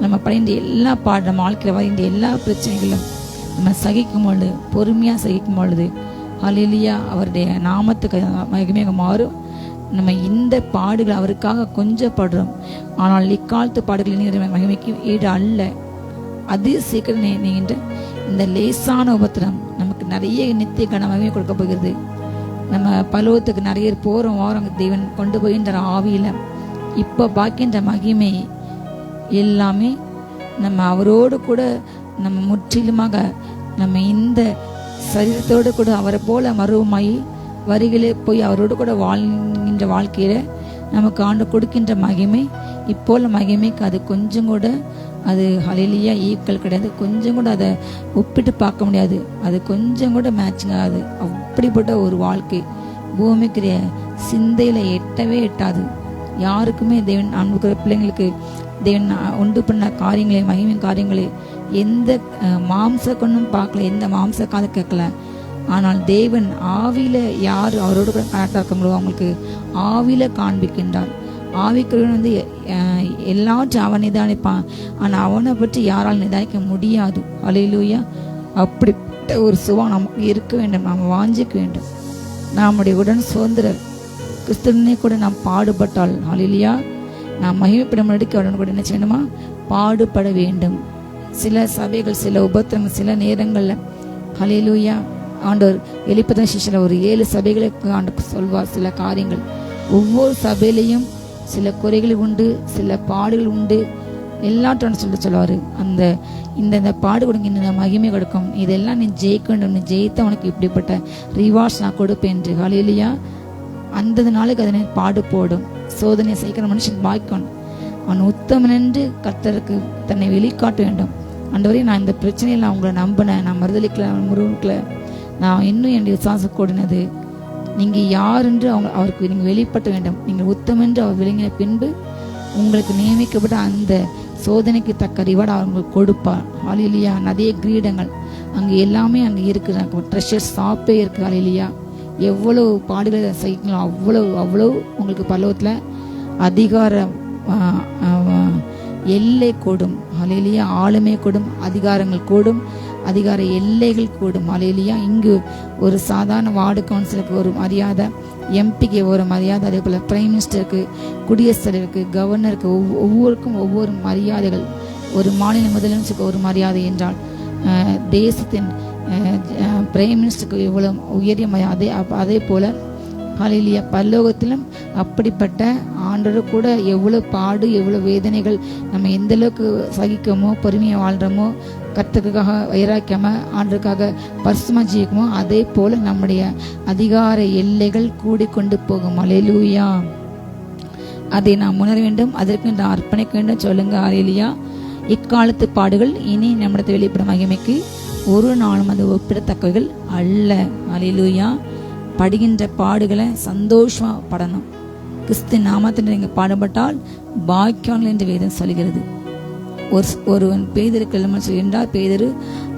நம்ம படைந்த எல்லா நம்ம வாழ்க்கையில் வருகின்ற எல்லா பிரச்சனைகளும் நம்ம சகிக்கும் பொழுது, பொறுமையாக சகிக்கும் பொழுது ஹல்லேலூயா அவருடைய நாமத்துக்கு மகிமையாக மாறும். நம்ம இந்த பாடுகள் அவருக்காக கொஞ்சம் படுறோம், ஆனால் இக்காலத்து பாடுகள் மகிமைக்கு ஈடு அல்ல. அது சீக்கிரம் நீங்கின்ற இந்த லேசான உபத்திரம் நமக்கு நிறைய நித்திய கன மகிமை கொடுக்க போகிறது. நம்ம பலவத்துக்கு நிறைய போகிறோம் வாரம் தேவன் கொண்டு போகின்ற ஆவியில் இப்போ பார்க்கின்ற மகிமை எல்லாமே நம்ம அவரோடு கூட நம்ம முற்றிலுமாக நம்ம இந்த சரீரத்தோடு கூட அவரை போல மருவமாயி வரிகளே போய் அவரோடு கூட வாழ்கின்ற வாழ்க்கையில நமக்கு ஆண்டு கொடுக்கின்ற மகிமை இப்போல மகிமைக்கு அது கொஞ்சம் கூட அது ஹல்லேலூயா ஈக்குவல் கிடையாது. கொஞ்சம் கூட அதை ஒப்பிட்டு பார்க்க முடியாது. அது கொஞ்சம் கூட மேட்சிங் ஆகாது. அப்படிப்பட்ட ஒரு வாழ்க்கை பூமிக்குரிய சிந்தையில் எட்டவே எட்டாது. யாருக்குமே தேவன் அன்புக்கிற பிள்ளைங்களுக்கு தேவன் உண்டு பண்ண காரியங்களே, மகிமை காரியங்களே எந்த மாம்ச கொண்டும் பார்க்கல, எந்த மாம்ச காது கேட்கல. ஆனால் தேவன் ஆவியில யார் அவரோடு கூட கனெக்டாக இருக்க முடியும், அவங்களுக்கு ஆவியில காண்பிக்கின்றார். ஆவிக்குரியவன் வந்து எல்லாற்றும் அவன் நிதானிப்பான். ஆனால் அவனை பற்றி யாரால் நிதானிக்க முடியாது. ஹல்லேலூயா. அப்படிப்பட்ட ஒரு சுகம் நமக்கு இருக்க வேண்டும். நாம் வாஞ்சிக்க வேண்டும். நம்முடைய உடன் சுதந்திரர் கிறிஸ்துவனே கூட நாம் பாடுபட்டால் ஹல்லேலூயா, நாம் மகிமைப்பட முன்னாடி உடன் கூட என்ன செய்யணுமா, பாடுபட வேண்டும். சில சபைகள், சில உபத்திரங்கள், சில நேரங்களில் ஹல்லேலூயா ஆண்டவர் எலிப்பதன் சிஷ்யர் ஒரு 7 சபைகளுக்கு ஆண்டு சொல்வார் சில காரியங்கள். ஒவ்வொரு சபையிலையும் சில குறைகள் உண்டு, சில பாடுகள் உண்டு. எல்லாற்றும் சொல்லுவார், அந்த இந்த பாடு கொடுங்க, இந்த மகிமை கொடுக்கும், இதெல்லாம் நீ ஜெயிக்க வேண்டும், நீ ஜெயித்த உனக்கு இப்படிப்பட்ட ரிவார்ட்ஸ் நான் கொடுப்பேன் என்று. ஹல்லேலூயா. அந்த நாளுக்கு அதனை பாடு போடும். சோதனை செய்கிற மனுஷன் பாய்க்கணும். அவன் உத்தமன் என்று கர்த்தருக்கு தன்னை வெளிக்காட்ட வேண்டும். ஆண்டவரே, நான் இந்த பிரச்சனையில் நான் உங்களை நம்பினேன், நான் மறுதளிக்கல, முருகல, நான் இன்னும் என்னுடைய விசுவாசம் கூடினது. நீங்கள் யார் என்று அவருக்கு நீங்கள் வெளிப்பட்ட வேண்டும். நீங்கள் உத்தமன் என்று அவர் விளங்கின பின்பு உங்களுக்கு நியமிக்கப்பட்ட அந்த சோதனைக்கு தக்க ரிவார்டு அவர் உங்களுக்கு கொடுப்பார். ஹல்லேலூயா. நிறைய கிரீடங்கள் அங்கே எல்லாமே அங்கே இருக்குது. ட்ரெஷர் ஷாப்பே இருக்குது. ஹல்லேலூயா. எவ்வளோ பாடுகளை சகிக்கணும் அவ்வளோ உங்களுக்கு பரலோகத்தில் அதிகார எல்லை கூடும். ஹல்லேலூயா. ஆளுமை கூடும், அதிகாரங்கள் கூடும், அதிகார எல்லைகள் கூடும். ஹல்லேலூயா. இங்கு ஒரு சாதாரண வார்டு கவுன்சிலுக்கு ஒரு மரியாதை, எம்பிக்கு ஒரு மரியாதை, அதே போல் பிரைம் மினிஸ்டருக்கு, குடியரசுத் தலைவருக்கு, கவர்னருக்கு, ஒவ்வொருக்கும் ஒவ்வொரு மரியாதைகள். ஒரு மாநில முதலமைச்சருக்கு ஒரு மரியாதை என்றால் தேசத்தின் பிரைம் மினிஸ்டருக்கு எவ்வளோ உயரிய மரியாதை. அதே போல் ஹல்லேலூயா பரலோகத்திலும் அப்படிப்பட்ட ஆண்டவர் கூட எவ்வளோ பாடு, எவ்வளோ வேதனைகள் நம்ம எந்த அளவுக்கு சகிக்கமோ, பொறுமையாக வாழ்கிறோமோ, கர்த்தருக்காக வைராக்கியமா ஆண்டருக்காக பரிசுத்தமாக ஜீவிக்குமோ, அதே போல் நம்முடைய அதிகார எல்லைகள் கூடிக்கொண்டு போகும். ஹல்லேலூயா. அதை நாம் உணர வேண்டும். அதற்கு நாம் அர்ப்பணிக்க வேண்டும். சொல்லுங்க ஹல்லேலூயா. இக்காலத்து பாடுகள் இனி நம்மிடத்தை வெளிப்படும் மகிமைக்கு ஒரு நாளும் அது ஒப்பிடத்தக்கவைகள் அல்ல. ஹல்லேலூயா. படுகின்ற பாடுகளை சந்தோஷமா படணும். கிறிஸ்து நாமத்தில் நீங்கள் பாடுபட்டால் பாக்கியவான்கள் என்று வேதம் சொல்கிறது. ஒருவன் பேதருக்கு என்றால் பேதரு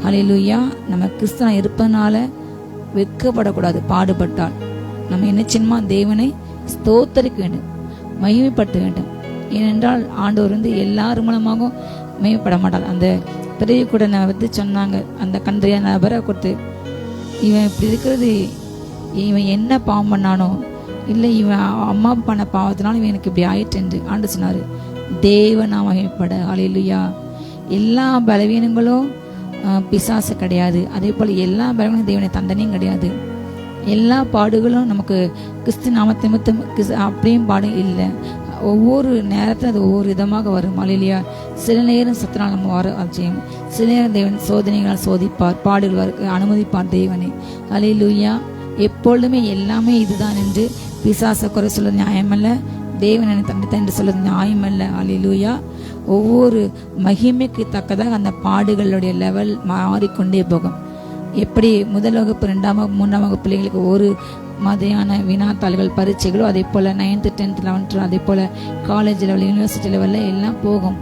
ஹல்லேலூயா நம்ம கிறிஸ்தவ இருப்பதனால வெட்கப்படக்கூடாது. பாடுபட்டால் நம்ம என்ன சின்னமா தேவனை ஸ்தோத்தரிக்க வேண்டும், மகிமைப்படுத்த வேண்டும். ஏனென்றால் ஆண்டவர் வந்து எல்லாரும் மூலமாக மகிமைப்பட மாட்டார். அந்த பிறகு கூட நான் வந்து சொன்னாங்க, அந்த கன்றைய நபரை கொடுத்து, இவன் இப்படி இருக்கிறது, இவன் என்ன பாவம் பண்ணானோ, இல்லை இவன் அம்மா பண்ண பாவத்தினாலும் இவன் எனக்கு இப்படி ஆயிட்டு என்று ஆண்டு சொன்னார். தேவனா மகிமைப்பட. ஹல்லேலூயா. எல்லா பலவீனங்களும் பிசாசு கிடையாது. அதே போல் எல்லா பலவீனங்களும் தேவனை தண்டனையும் கிடையாது. எல்லா பாடுகளும் நமக்கு கிறிஸ்து நாமத்தை நிமித்தம் அப்படியும் பாடு இல்லை. ஒவ்வொரு நேரத்தில் அது ஒவ்வொரு விதமாக வரும். ஹல்லேலூயா. சில நேரம் சத்தினால் நம்ம வர செய்யும், சில நேரம் தேவன் சோதனைகளால் சோதிப்பார், பாடுகள் வர அனுமதிப்பார் தேவனை. ஹல்லேலூயா. எப்பொழுதுமே எல்லாமே இதுதான் என்று பிசாசை குறை சொல்வது நியாயமல்ல, தேவன் என்னை தண்டித்தான் என்று சொல்வது நியாயமல்ல. ஹல்லேலூயா. ஒவ்வொரு மகிமைக்கு தக்கதாக அந்த பாடுகளுடைய லெவல் மாறிக்கொண்டே போகும். எப்படி முதல் வகுப்பு, 2ஆம் வகுப்பு, 3ஆம் வகுப்பு பிள்ளைங்களுக்கு ஒரு மாதிரியான வினாத்தாள்கள் பரீட்சைகளோ, அதே போல் 9th 10th 11th, அதே போல் காலேஜ் லெவல், யூனிவர்சிட்டி லெவலில் எல்லாம் போகும்.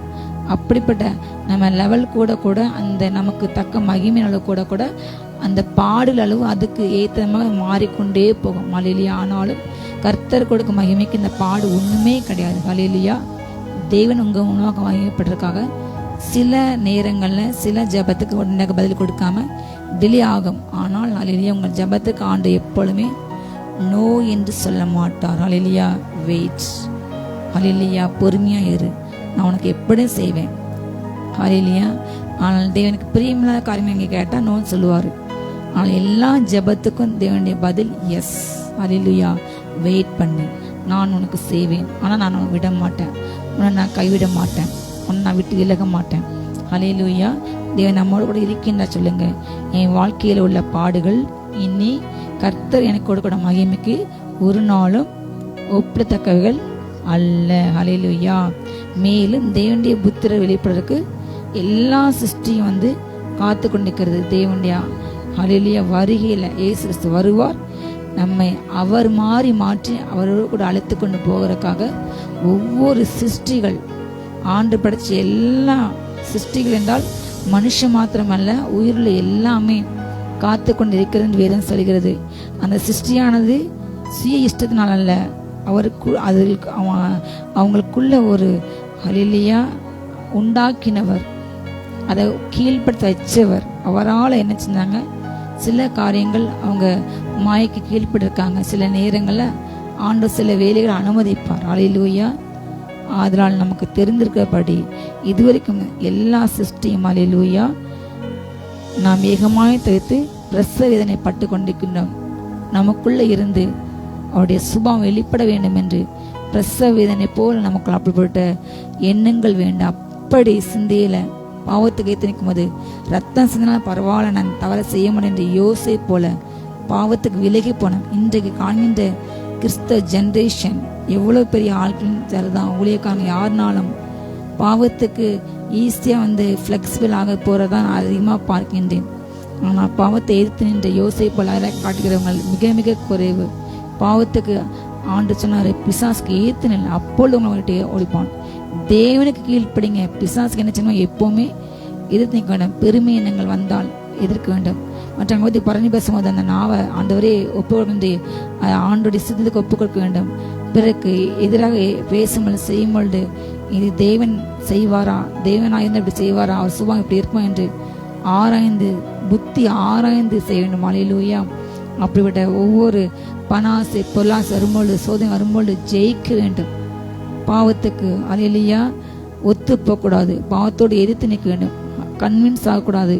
அப்படிப்பட்ட நம்ம லெவல் கூட கூட அந்த நமக்கு தக்க மகிமை அளவு கூட கூட அந்த பாடல் அளவு அதுக்கு ஏற்றமாக மாறிக்கொண்டே போகும். ஹல்லேலூயா. ஆனாலும் கர்த்தர் கொடுக்க மகிமைக்கு இந்த பாடு ஒன்றுமே கிடையாது. ஹல்லேலூயா. தேவன் உங்கள் உணவாக மகிமைப்பட்டிருக்காக சில நேரங்களில் சில ஜபத்துக்கு உடனே பதில் கொடுக்காம டிலே ஆகும். ஆனால் ஹல்லேலூயா உங்கள் ஜபத்துக்கு ஆண்டு எப்பொழுதுமே நோ என்று சொல்ல மாட்டார். ஹல்லேலூயா. வெயிட். ஹல்லேலூயா. பொறுமையாக இரு, நான் உனக்கு எப்படியும் செய்வேன். ஹல்லேலூயா. ஆனால் தேவனுக்கு பிரியமில்லாத காரியம் இங்கே கேட்டால் நோன்னு சொல்லுவார். ஆனால் எல்லா ஜபத்துக்கும் தேவனுடைய பதில் எஸ். ஹல்லேலூயா. வெயிட் பண்ணு, நான் உனக்கு செய்வேன். ஆனால் நான் உனக்கு விட மாட்டேன், உன்னை நான் கைவிட மாட்டேன், உன்னை நான் விட்டு விலக மாட்டேன். ஹல்லேலூயா. தேவன் நம்மோடு கூட இருக்கின்றா. சொல்லுங்க, என் வாழ்க்கையில் உள்ள பாடுகள் இனி கர்த்தர் எனக்கு கொடுக்கிற மகிமைக்கு ஒரு நாளும் ஒப்பிடத்தக்கவைகள் அல்ல. ஹல்லேலூயா. மேலும் தேவனுடைய புத்திரர் வெளிப்படுறதுக்கு எல்லா சிருஷ்டியும் வந்து காத்து கொண்டிருக்கிறது தேவனுடைய ஹல்லேலூயா வருகையில இயேசு கிறிஸ்து வருவார். நம்மை அவர் மாற்றி அவரோடு கூட அழைத்து கொண்டு போகிறதுக்காக ஒவ்வொரு சிருஷ்டிகள் ஆண்டு படைச்ச எல்லா சிருஷ்டிகள் என்றால் மனுஷன் மாத்திரமல்ல, உயிருள்ள எல்லாமே காத்து கொண்டு இருக்கிறது வேதம் சொல்கிறது. அந்த சிருஷ்டியானது சுய இஷ்டத்தினால் அல்ல, அவங்களுக்குள்ள ஒரு ஹல்லேலூயா உண்டாக்கினவர், அதை கீழ்படுத்த வச்சவர். அவரால் என்ன செஞ்சாங்க, சில காரியங்கள் அவங்க மாய்க்கு கீழ்பட்டிருக்காங்க. சில நேரங்களில் ஆண்டவர் சில வேலைகளை அனுமதிப்பார். ஹல்லேலூயா. அதனால் நமக்கு தெரிந்திருக்கிறபடி இதுவரைக்கும் எல்லா சிருஷ்டியும் ஹல்லேலூயா நாம் ஏகமாய் தவிர்த்து பிரசவ வேதனை பட்டு கொண்டிருக்கின்றோம். நமக்குள்ள இருந்து அவருடைய சுபாவம் வெளிப்பட வேண்டும் என்று பிரசவ வேதனை போல நமக்கு அப்படிப்பட்ட எண்ணங்கள் வேண்டாம். அப்படி சிந்தையில பாவத்துக்கு ஏற்று நிற்கும் போது ரத்தம் சிந்தினால் பரவாயில்ல, நான் தவற செய்ய மாட்டேன் என்று யோசை போல பாவத்துக்கு விலகி போனோம். இன்றைக்கு காண்கின்ற கிறிஸ்தவ ஜென்ரேஷன் எவ்வளவு பெரிய ஆட்கள் சரிதான், ஊழியக்காரங்க யாருனாலும் பாவத்துக்கு ஈஸியா வந்து பிளெக்சிபிள் ஆக போறதான் அதிகமாக பார்க்கின்றேன். ஆனால் பாவத்தை எதிர்த்து நின்ற யோசை போல காட்டுகிறவங்க மிக மிக குறைவு. பாவத்துக்கு ஆண்டு சொன்னாரு, பிசாசுக்கு ஏத்து நில், அப்பொழுது உங்கள்கிட்ட ஒழிப்பான். தேவனுக்கு கீழ்ப்படிங்க. பிசாசுக்கு என்ன செய்யணும், எப்பவுமே எதிர்த்து நிற்க வேண்டும். பெருமை எண்ணங்கள் வந்தால் எதிர்க்க வேண்டும். மற்றவங்க பற்றி பரணி பேசும்போது அந்த நாவை ஆண்டவரே ஒப்புக்கொண்டு ஆண்டோடைய சித்தத்துக்கு ஒப்புக் கொடுக்க வேண்டும். பிறகு எதிராக பேசும்பொழுது செய்யும்பொழுது இது தேவன் செய்வாரா, தேவனாயிருந்த இப்படி செய்வாரா, அவர் சுபாவம் இப்படி இருக்குமா என்று ஆராய்ந்து புத்தி ஆராய்ந்து செய்ய வேண்டும். ஹல்லேலூயா. அப்படிப்பட்ட ஒவ்வொரு பணாசை பொருளாசை வரும்பொழுது சோதனை வரும்பொழுது ஜெயிக்க வேண்டும். பாவத்துக்கு ஹல்லேலூயா ஒத்து போகக்கூடாது. பாவத்தோடு எதிர்த்து நிற்க வேண்டும். கன்வின்ஸ் ஆகக்கூடாது.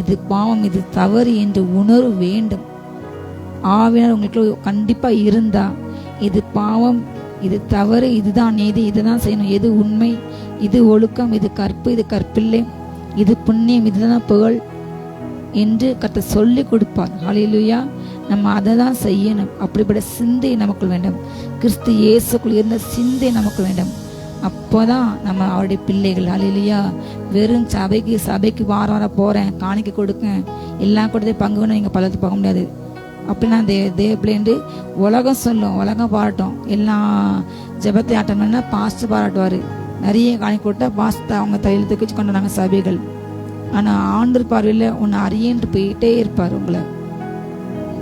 இது பாவம், இது தவறு என்று உணர்வு வேண்டும். ஆவியானவர் உங்களுக்கு கண்டிப்பா இருந்தா இது பாவம், இது தவறு, இதுதான் நீதி, இதுதான் செய்யணும், எது உண்மை, இது ஒழுக்கம், இது கற்பு, இது கற்பில்லை, இது புண்ணியம், இதுதான் புகழ் என்று கர்த்தர் சொல்லி கொடுப்பார். ஹல்லேலூயா. நம்ம அதை தான் செய்யணும். அப்படிப்பட்ட சிந்தை நமக்குள் வேண்டும். கிறிஸ்து இயேசுக்குள் இருந்த சிந்தை நமக்கு வேண்டும். அப்போதான் நம்ம அவருடைய பிள்ளைகள். ஹல்லேலூயா. வெறும் சபைக்கு வார போறேன், காணிக்க கொடுக்க, எல்லாம் கொடுத்து பங்கு வேணும், நீங்க பலத்து போக முடியாது. அப்படின்னா தேவ பிள்ளைண்டு உலகம் சொல்லும், உலகம் பாராட்டும். எல்லாம் ஜெபத்தை அட்டன் பண்ணா பாஸ்டர் பாராட்டுவாரு. நிறைய காணிக்க கொடுத்தா பாஸ்டர் அவங்க தலையில தூக்கி கொண்டு வராங்க சபைகள். ஆனா ஆண்டவர் பார்வையில உன்னை அறியன்று போயிட்டே இருப்பார்.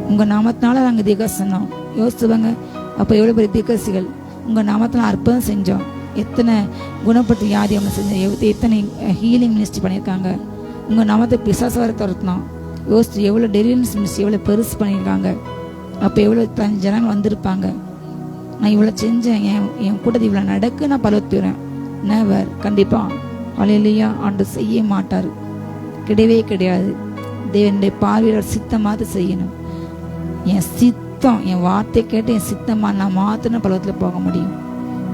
உங்க நாமத்தினால நாங்க தீர்க்கதரிசனம் யோசிச்சுவாங்க. அப்ப எவ்வளவு பெரிய தீர்க்கதரிசிகள் உங்க நாமத்தினால அற்புதம் செஞ்சோம், எத்தனை குணப்பட்டு வியாதி அவங்க செஞ்சோம், எத்தனை ஹீலிங் மினிஸ்ட்ரி பண்ணியிருக்காங்க. உங்க நாமத்தை பிசாசு வர துரத்தினோம். யோசிச்சு எவ்வளவு டெலிவரன்ஸ் மினிஸ்ட்ரி எவ்வளவு பெருசு பண்ணியிருக்காங்க. அப்ப எவ்வளவு ஜனங்கள் வந்திருப்பாங்க. நான் இவ்வளவு செஞ்சேன், என் கூட்டத்தை இவ்வளவு நடக்கு, நான் பலத்துறேன். நெவர். கண்டிப்பா ஹல்லேலூயா ஆண்டு செய்ய மாட்டாரு, கிடையவே கிடையாது. தேவனுடைய பார்வையில் சித்தமாவது செய்யணும். என் சித்தம், என் வார்த்தை கேட்டு என் சித்தமா நான் மாத்திரம் பலவத்தில் போக முடியும்.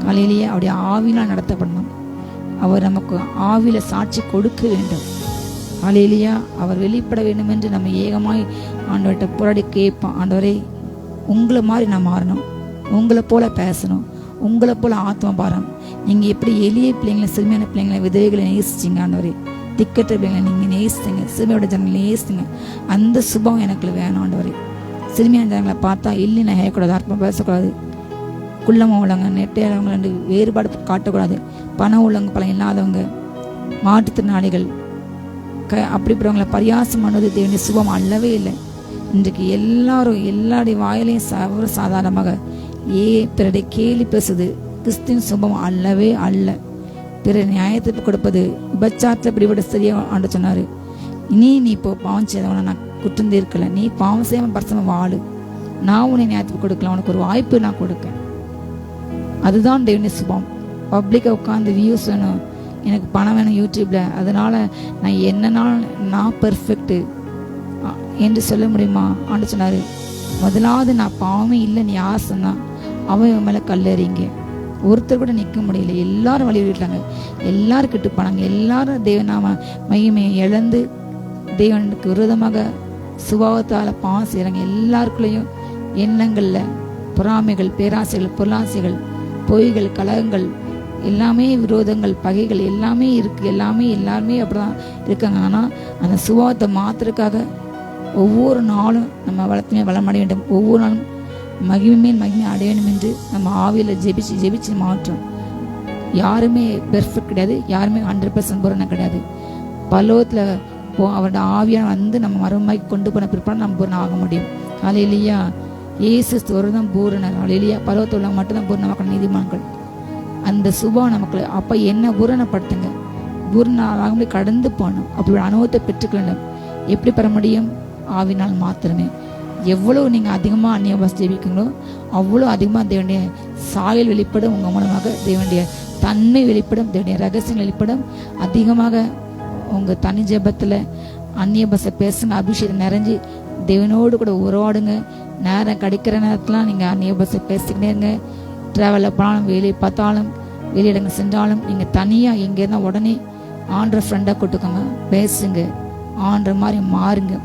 ஹல்லேலூயா. அவருடைய ஆவினால் நடத்தப்படணும். அவர் நமக்கு ஆவியில சாட்சி கொடுக்க வேண்டும். ஹல்லேலூயா. அவர் வெளிப்பட வேண்டும் என்று நம்ம ஏகமாய் ஆண்டவர்கிட்ட போராடி கேட்போம். ஆண்டவரே, உங்களை மாதிரி நான் மாறணும், உங்களை போல பேசணும், உங்களை போல ஆத்மா பாரம். நீங்க எப்படி எளிய பிள்ளைங்களை, சிறுமியான பிள்ளைங்களை, விதவைகளை நேசிச்சிங்க ஆண்டவரே, திக்கற்ற பிள்ளைங்களை நீங்க நேசிங்க, சிறுமியோட ஜனங்களை நேசிங்க. அந்த சுபாவம் எனக்கு வேணும் ஆண்டவரே. சிறுமியான ஜனங்களை பார்த்தா இல்லைன்னா ஹேக்கூடாது, அர்ப்பம் பேசக்கூடாது, குள்ளமாக உள்ளவங்க நெட்டையாளவங்க ரெண்டு வேறுபாடு காட்டக்கூடாது, பணம் உள்ளவங்க பணம் இல்லாதவங்க, மாற்றுத்திறனாளிகள், அப்படிப்பட்டவங்களை பரியாசம் பண்ணுவது தேவனுடைய சுபம் அல்லவே இல்லை. இன்றைக்கு எல்லாருடைய வாயிலையும் சாதாரணமாக பிறரை கேலி பேசுது கிறிஸ்துவின் சுபம் அல்லவே அல்ல. பிறர் நியாயத்திற்கு கொடுப்பது விபச்சாரத்தில் பிடிபட சரியா ஆண்டு சொன்னாரு. நீ இப்போ பாவம் செய்தவன நான் குற்றம் தீர்க்கல, நீ பாவம் செய்யாம பரிசமா வாழு, நான் உன்னை நியாயத்துக்கு கொடுக்கல, உனக்கு ஒரு வாய்ப்பு நான் கொடுக்க. அதுதான் தேவனுடைய சுபம். பப்ளிக்கா உட்காந்து வியூஸ் வேணும், எனக்கு பணம் வேணும் யூடியூப்ல, அதனால நான் என்னன்னாலும் நான் பெர்ஃபெக்ட் என்று சொல்ல முடியுமா? ஆண்டு சொன்னாரு, முதலாவது நான் பாவமே இல்லை நீ யார் சொன்னா அவன் மேல கல்லறிங்க. ஒருத்தர் கூட நிற்க முடியல, எல்லாரும் வழி விட்டாங்க, எல்லாரும் கெட்டு போனாங்க, எல்லாரும் தேவநாம மகிமையை இழந்து தேவனுக்கு விரோதமாக சுபாவத்தால பாவம் செய்யறாங்க. எல்லாருக்குள்ளேயும் எண்ணங்கள்ல பொறாமைகள், பேராசைகள், பொருளாசைகள், பொய்கள், கலகங்கள் எல்லாமே விரோதங்கள், பகைகள் எல்லாமே இருக்குது. எல்லாருமே அப்படிதான் இருக்காங்க. ஆனால் அந்த சுபாவத்தை மாத்திரக்காக ஒவ்வொரு நாளும் நம்ம வளமடைய வேண்டும். ஒவ்வொரு நாளும் மகிமை அடைய வேண்டும் என்று நம்ம ஆவியில் ஜெபிச்சு மாற்றோம். யாருமே பெர்ஃபெக்ட் கிடையாது, யாருமே 100% பூரணம் கிடையாது. பரலோகத்தில் அவரோட ஆவியான வந்து நம்ம மறுமைக்கு கொண்டு போன பிற்பாடு நம்ம பூரணம் ஆக முடியும். ஹல்லேலூயா. இயேசு ஒருவர்தான் பூரணர். ஹல்லேலூயா. பரலோகத்தில் உள்ளவங்க மட்டும்தான் பூரணமாக்க நீதிமான்கள். அந்த சுபாவம் நமக்கு அப்போ என்ன பூரணப்படுத்துங்க, பூரண கடந்து போகணும். அப்படி அனுபவத்தை பெற்றுக்கொள்ளணும். எப்படி பெற முடியும்? ஆவினால் மாத்திரமே. எவ்வளவு நீங்கள் அதிகமாக அந்நிய பாஷை ஜெபிக்கிறீங்களோ அவ்வளோ அதிகமாக தேவனுடைய சாயல் வெளிப்படும். உங்கள் மூலமாக தேவனுடைய தன்மை வெளிப்படும், தேவனுடைய ரகசியம் வெளிப்படும். அதிகமாக உங்கள் தனி ஜெபத்தில் அந்நிய பாஷை பேசுங்க, அபிஷேகம் நிறைஞ்சி தேவனோடு கூட உறவாடுங்க. நேரம் கிடைக்கிற நேரத்துலாம் நீங்கள் அந்நிய பாஷை பேசிக்கிட்டே இருங்க. ட்ராவலில் போனாலும், வேலையை பார்த்தாலும், வெளியிடங்கள் சென்றாலும் நீங்கள் தனியாக எங்கே இருந்தால் உடனே ஆண்ட ஃப்ரெண்டாக கூட்டுக்கோங்க, பேசுங்க, ஆண்ட மாதிரி மாறுங்க.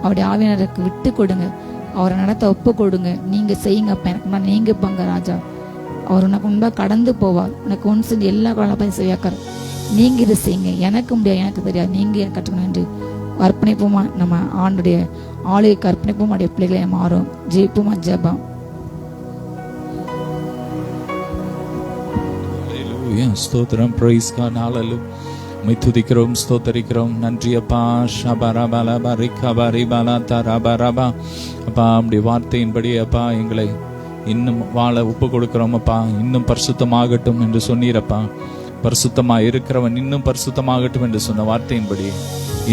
அவருடைய ஆவியானருக்கு விட்டு கொடுங்க, அவரை நடத்த ஒப்பு கொடுங்க. நீங்கள் செய்யுங்க. அப்போ எனக்கு நீங்கள் பங்க ராஜா. அவர் உனக்கு முன்பாக கடந்து போவார். உனக்கு ஒன்று செஞ்சு எல்லா காலம் செய்யாக்கார். நீங்கள் இதை செய்யுங்க. எனக்கு முடியாது, எனக்கு தெரியாது, நீங்கள் கற்றுக்கணும் என்று அர்ப்பணிப்போமா. நம்ம ஆண்டுடைய ஆளுகைக்கு அர்ப்பணிப்போம். அவருடைய பிள்ளைகளை மாறும். ஜெயிப்போமா. ஜெபம். ஸ்தோத்திரம். Price God. ஹல்லேலூயா. மை துதிக்கிறோம், ஸ்தோத்தரிக்கிறோம். நன்றி அப்பா. அப்பா அப்படி வார்த்தையின்படி அப்பா எங்களை இன்னும் வாழ ஒப்பு கொடுக்கிறோம் அப்பா. இன்னும் பரிசுத்தமாகட்டும் என்று சொன்னீரப்பா. பரிசுத்தமாக இருக்கிறவன் இன்னும் பரிசுத்தமாகட்டும் என்று சொன்ன வார்த்தையின்படி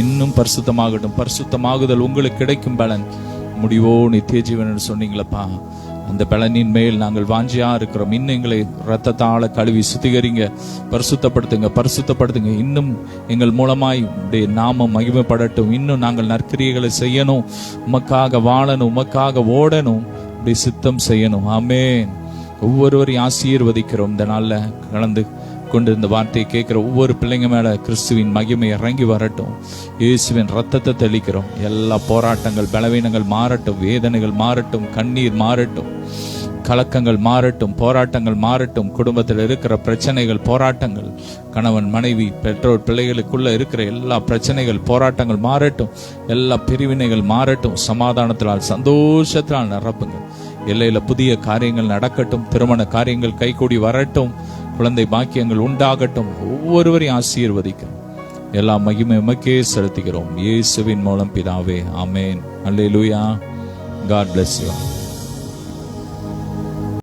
இன்னும் பரிசுத்தமாகட்டும். பரிசுத்தமாகுதல் உங்களுக்கு கிடைக்கும் பலன் முடிவோ நித்திய ஜீவன் என்று சொன்னீங்களப்பா. அந்த பலனின் மேல் நாங்கள் வாஞ்சியா இருக்கிறோம். இன்னும் எங்களை ரத்தத்தால கழுவி சுத்திகரிங்க, பரிசுத்தப்படுத்துங்க. இன்னும் எங்கள் மூலமாய் நாமம் மகிமைப்படட்டும். இன்னும் நாங்கள் நற்கிரியைகளை செய்யணும், உமக்காக வாழணும், உமக்காக ஓடணும், இப்படி சித்தம் செய்யணும். ஆமென். ஒவ்வொருவரையும் ஆசீர்வதிக்கிறோம். இந்த நாள்ல கலந்து கொண்டு இந்த வார்த்தையை கேட்கிற ஒவ்வொரு பிள்ளைங்க மேல கிறிஸ்துவின் மகிமை இறங்கி வரட்டும். இயேசுவின் ரத்தத்தை தெளிக்கிறோம். எல்லா போராட்டங்கள், பலவீனங்கள் மாறட்டும், வேதனைகள் மாறட்டும், கண்ணீர் மாறட்டும், கலக்கங்கள் மாறட்டும், போராட்டங்கள் மாறட்டும். குடும்பத்தில் இருக்கிற பிரச்சனைகள், போராட்டங்கள், கணவன் மனைவி பெற்றோர் பிள்ளைகளுக்குள்ள இருக்கிற எல்லா பிரச்சனைகள், போராட்டங்கள் மாறட்டும். எல்லா பிரிவினைகள் மாறட்டும். சமாதானத்தினால், சந்தோஷத்தினால் நிரப்புங்க. எல்லையில புதிய காரியங்கள் நடக்கட்டும். திருமண காரியங்கள் கைகூடி வரட்டும். குழந்தை பாக்கியங்கள் உண்டாகட்டும். ஒவ்வொருவரையும் ஆசீர்வதிக்கிறோம். எல்லா மகிமை உமக்கே செலுத்துகிறோம். இயேசுவின் மூலம் பிதாவே. ஆமென். அல்லேலூயா. God bless you.